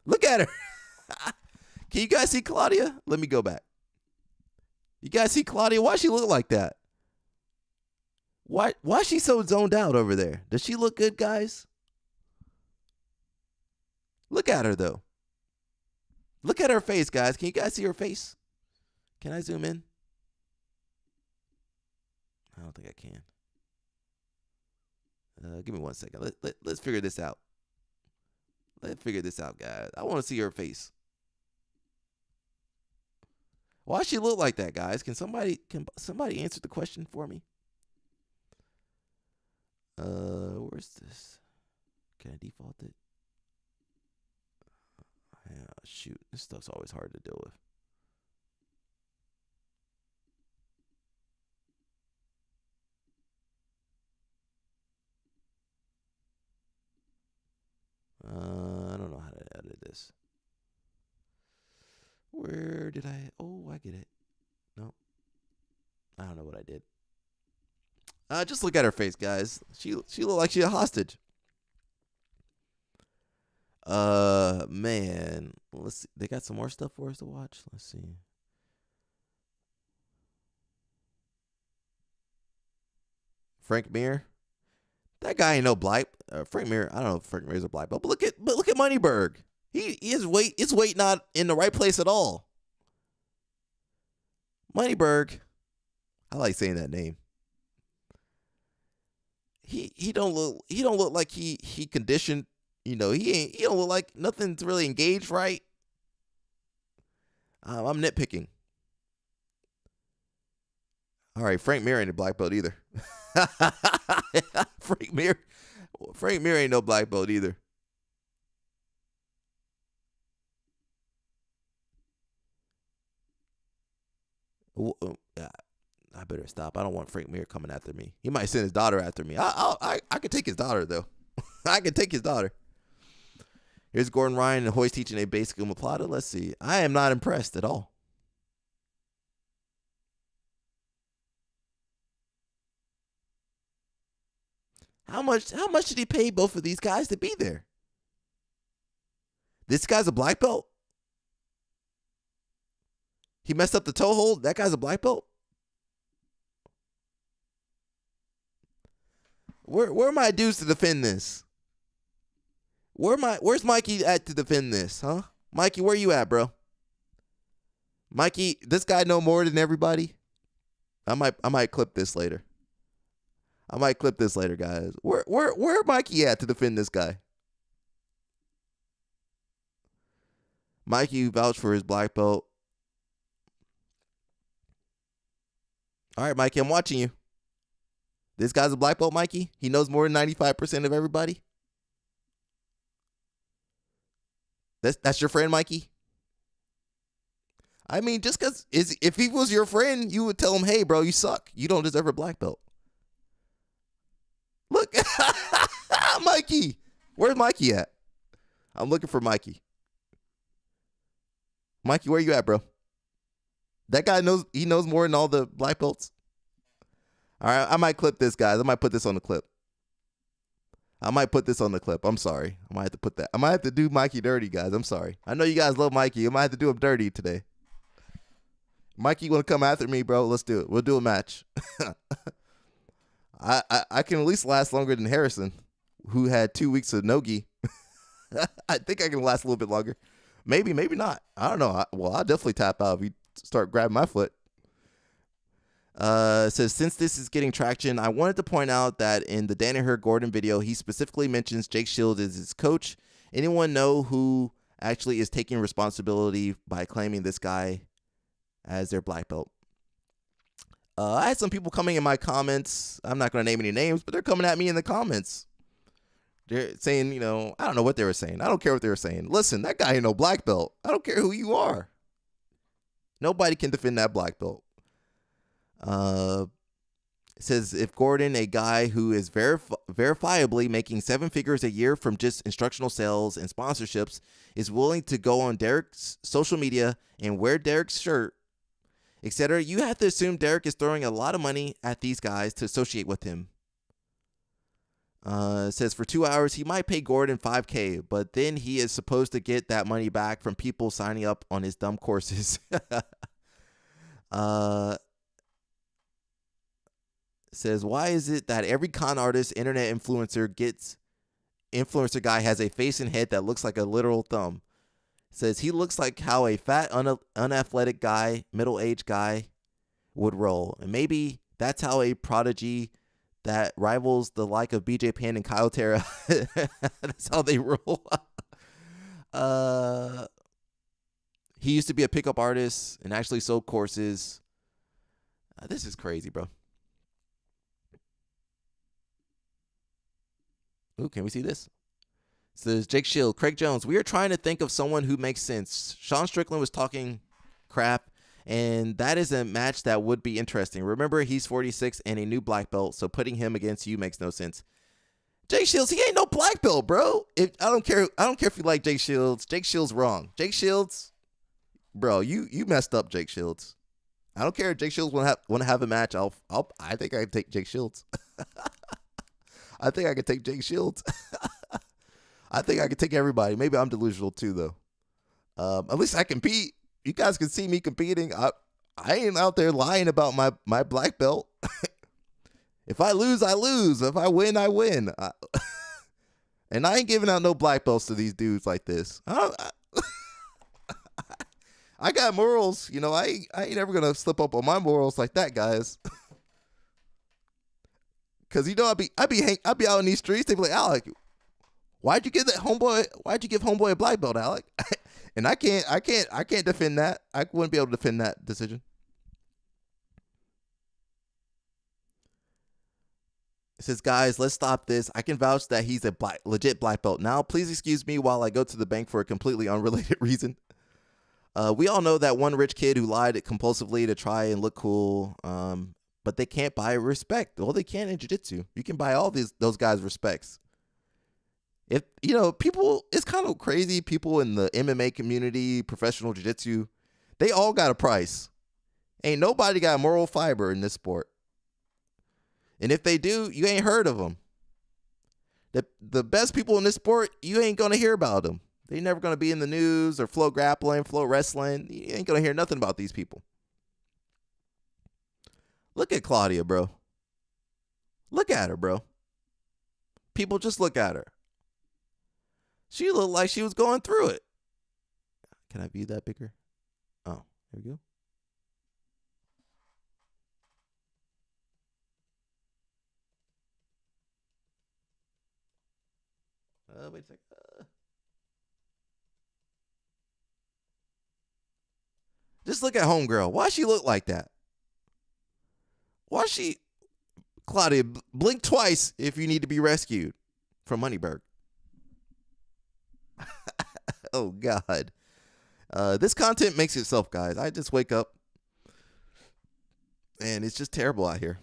Look at her. Can you guys see Claudia? Let me go back. You guys see Claudia? Why she look like that? Why is she so zoned out over there? Does she look good, guys? Look at her though. Look at her face, guys. Can you guys see her face? Can I zoom in? I don't think I can. Give me 1 second. Let's figure this out. Let's figure this out, guys. I want to see her face. Why does she look like that, guys? Can somebody answer the question for me? Where's this? Can I default it? Yeah, shoot. This stuff's always hard to deal with. I don't know how to edit this. Where did I? Oh, I get it. No. I don't know what I did. Just look at her face, guys. She looked like she's a hostage. Man. Let's see. They got some more stuff for us to watch. Let's see. Frank Mir. That guy ain't no black. Frank Mir. I don't know if Frank Mir's a black belt, but look at Moneyberg. His weight not in the right place at all. Moneyberg. I like saying that name. He don't look like he conditioned. You know, he don't look like nothing's really engaged right. I'm nitpicking. All right, Frank Mir ain't a black belt either. Frank Mir ain't no black belt either. I better stop. I don't want Frank Mir coming after me. He might send his daughter after me. I could take his daughter though. I could take his daughter. Here's Gordon Ryan and Hoy's teaching a basic omoplata. Let's see. I am not impressed at all. How much did he pay both of these guys to be there? This guy's a black belt. He messed up the toe hold. That guy's a black belt. Where are my dudes to defend this? Where's Mikey at to defend this, huh? Mikey, where you at, bro? Mikey, this guy know more than everybody. I might clip this later. Guys. Where Mikey at to defend this guy? Mikey vouched for his black belt. All right, Mikey, I'm watching you. This guy's a black belt, Mikey. He knows more than 95% of everybody. That's your friend, Mikey? I mean, just because if he was your friend, you would tell him, hey, bro, you suck. You don't deserve a black belt. Look, Mikey. Where's Mikey at? I'm looking for Mikey. Mikey, where you at, bro? That guy knows more than all the black belts. All right, I might clip this, guys. I might put this on the clip. I'm sorry. I might have to put that. I might have to do Mikey dirty, guys. I'm sorry. I know you guys love Mikey. I might have to do him dirty today. Mikey, you want to come after me, bro? Let's do it. We'll do a match. I can at least last longer than Harrison, who had 2 weeks of no-gi. I think I can last a little bit longer. Maybe not. I don't know. I'll definitely tap out if you start grabbing my foot. It says, since this is getting traction, I wanted to point out that in the Danaher-Gordon video, he specifically mentions Jake Shields as his coach. Anyone know who actually is taking responsibility by claiming this guy as their black belt? I had some people coming in my comments. I'm not going to name any names, but they're coming at me in the comments. They're saying, I don't know what they were saying. I don't care what they were saying. Listen, that guy ain't no black belt. I don't care who you are. Nobody can defend that black belt. It says if Gordon, a guy who is verifiably making 7 figures a year from just instructional sales and sponsorships, is willing to go on Derek's social media and wear Derek's shirt, etc., you have to assume Derek is throwing a lot of money at these guys to associate with him. It says for 2 hours, he might pay Gordon $5,000, but then he is supposed to get that money back from people signing up on his dumb courses. Says, why is it that every con artist, internet influencer guy has a face and head that looks like a literal thumb? Says he looks like how a fat, unathletic guy, middle-aged guy would roll. And maybe that's how a prodigy that rivals the like of BJ Penn and Kyle Terra, that's how they roll. He used to be a pickup artist and actually sold courses. This is crazy, bro. Ooh, can we see this? It says Jake Shield, Craig Jones. We are trying to think of someone who makes sense. Sean Strickland was talking crap, and that is a match that would be interesting. Remember, he's 46 and a new black belt, so putting him against you makes no sense. Jake Shields, he ain't no black belt, bro. I don't care if you like Jake Shields. Jake Shields wrong. Jake Shields, bro, you messed up, Jake Shields. I don't care if Jake Shields want to have a match. I think I can take Jake Shields. I think I could take Jake Shields. I think I could take everybody. Maybe I'm delusional too, though. At least I compete. You guys can see me competing. I ain't out there lying about my black belt. If I lose, I lose. If I win, I win. And I ain't giving out no black belts to these dudes like this. I got morals. You know, I ain't ever going to slip up on my morals like that, guys. Cause you know I be out in these streets. They be like, Alec, why'd you give homeboy a black belt, Alec? And I can't defend that. I wouldn't be able to defend that decision. It says, guys, let's stop this. I can vouch that he's a legit black belt. Now, please excuse me while I go to the bank for a completely unrelated reason. We all know that one rich kid who lied compulsively to try and look cool. But they can't buy respect. Well, they can in jiu-jitsu. You can buy all those guys respects. If you know, people, it's kind of crazy. People in the MMA community, professional jiu-jitsu, they all got a price. Ain't nobody got moral fiber in this sport. And if they do, you ain't heard of them. The best people in this sport, you ain't gonna hear about them. They never gonna be in the news or Flow Grappling, Flow Wrestling. You ain't gonna hear nothing about these people. Look at Claudia, bro. Look at her, bro. People just look at her. She looked like she was going through it. Can I view that bigger? Oh, here we go. Wait a second. Just look at homegirl. Why she look like that? Why she... Claudia, blink twice if you need to be rescued from Moneyberg. Oh, God. This content makes itself, guys. I just wake up and it's just terrible out here.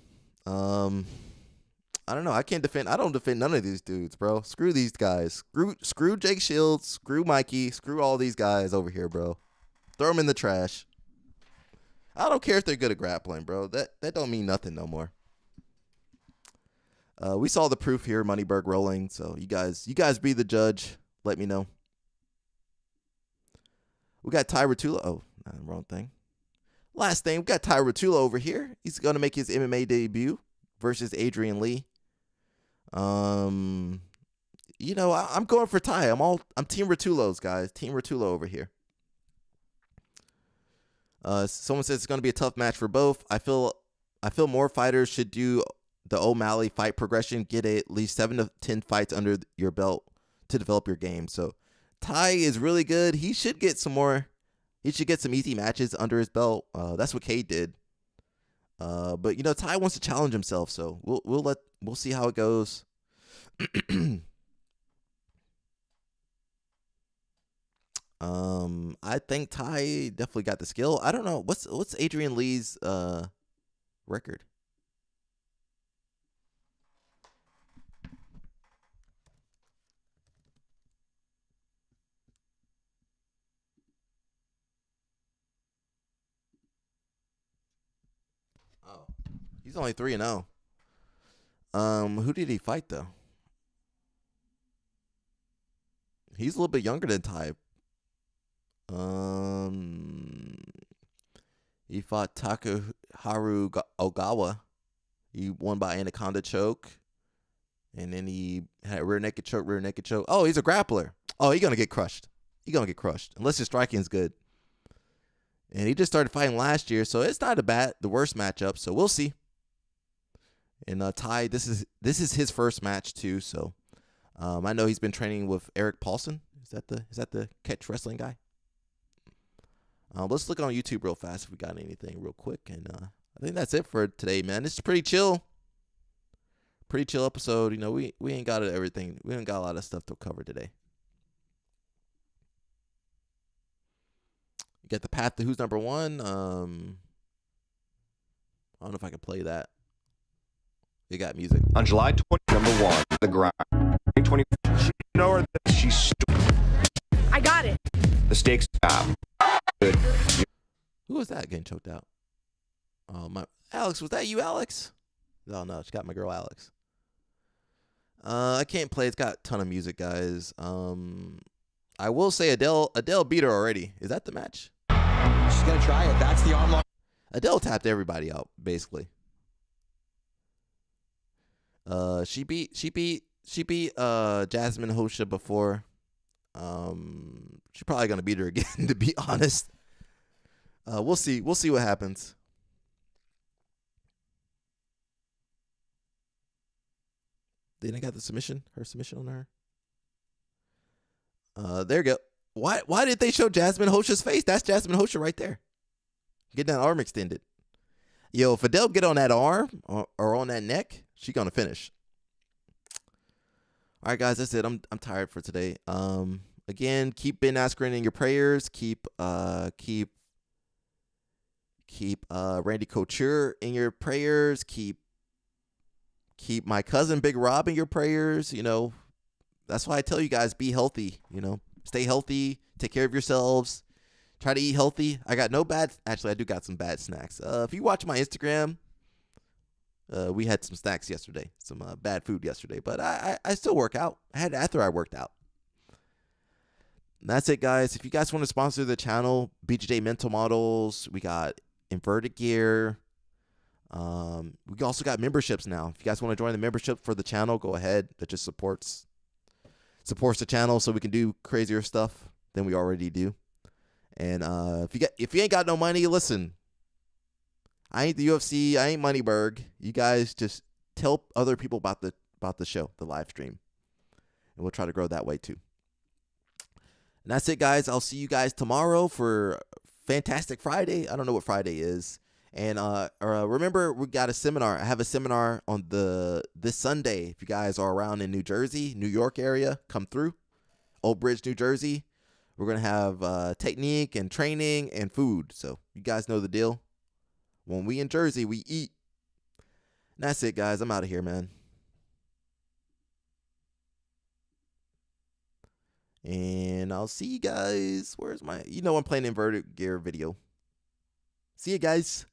I don't know. I don't defend none of these dudes, bro. Screw these guys. Screw Jake Shields. Screw Mikey. Screw all these guys over here, bro. Throw them in the trash. I don't care if they're good at grappling, bro. That don't mean nothing no more. We saw the proof here, Moneyberg rolling. So you guys be the judge. Let me know. We got Ty Rotula. Oh, wrong thing. Last thing, we got Ty Rotula over here. He's gonna make his MMA debut versus Adrian Lee. You know, I'm going for Ty. I'm Team Rotulo's, guys. Team Rotula over here. Someone says it's going to be a tough match for both. I feel more fighters should do the O'Malley fight progression. Get at least 7 to 10 fights under your belt to develop your game. So Ty is really good. He should get some more. He should get some easy matches under his belt. That's what Cade did. But you know, Ty wants to challenge himself, so we'll see how it goes. I think Ty definitely got the skill. I don't know what's Adrian Lee's record. He's only 3-0. Who did he fight though? He's a little bit younger than Ty. He fought Takaharu Ogawa. He won by anaconda choke. And then he had rear naked choke. Oh, he's a grappler. Oh, he's going to get crushed. Unless his striking is good. And he just started fighting last year, so it's not the worst matchup. So we'll see. And Ty, this is his first match too. So I know he's been training with Eric Paulson. Is that the catch wrestling guy? Let's look on YouTube real fast if we got anything real quick. And I think that's it for today, man. This is pretty chill. Pretty chill episode. You know, we ain't got everything. We ain't got a lot of stuff to cover today. You got the path to who's number one. I don't know if I can play that. You got music. On July 20, number one, the grind. 2020, you know her. She's. I got it. The stakes are good. Who was that getting choked out? Oh my, Alex, was that you, Alex? Oh no, she got my girl Alex. I can't play. It's got a ton of music, guys. I will say Adele beat her already. Is that the match? She's gonna try it. That's the arm lock. Adele tapped everybody out, basically. She beat Jasmine Hosha before. She's probably gonna beat her again, to be honest. We'll see what happens. Then I got the submission, her submission on her. There you go. Why did they show Jasmine Hosha's face? That's Jasmine Hosha right there. Getting that arm extended. Yo, if Adele get on that arm or on that neck, she gonna finish. All right, guys, that's it. I'm tired for today. Again, keep Ben Askren in your prayers. Keep Randy Couture in your prayers. Keep my cousin Big Rob in your prayers. You know, that's why I tell you guys, be healthy. You know, stay healthy. Take care of yourselves. Try to eat healthy. I got no bad. Actually, I do got some bad snacks. If you watch my Instagram, we had some snacks yesterday, some bad food yesterday. But I still work out. I had after I worked out. And that's it, guys. If you guys want to sponsor the channel, BJJ Mental Models, we got inverted gear. We also got memberships now. If you guys want to join the membership for the channel, go ahead. That just supports the channel so we can do crazier stuff than we already do. And if you ain't got no money, listen. I ain't the UFC. I ain't Moneyberg. You guys just tell other people about the show, the live stream, and we'll try to grow that way too. And that's it, guys. I'll see you guys tomorrow for Fantastic Friday. I don't know what Friday is. And remember, we got a seminar. I have a seminar on this Sunday. If you guys are around in New Jersey, New York area, come through. Old Bridge, New Jersey. We're going to have technique and training and food. So you guys know the deal. When we in Jersey, we eat. And that's it, guys. I'm out of here, man. And I'll see you guys. Where's my... You know I'm playing inverted gear video. See you guys.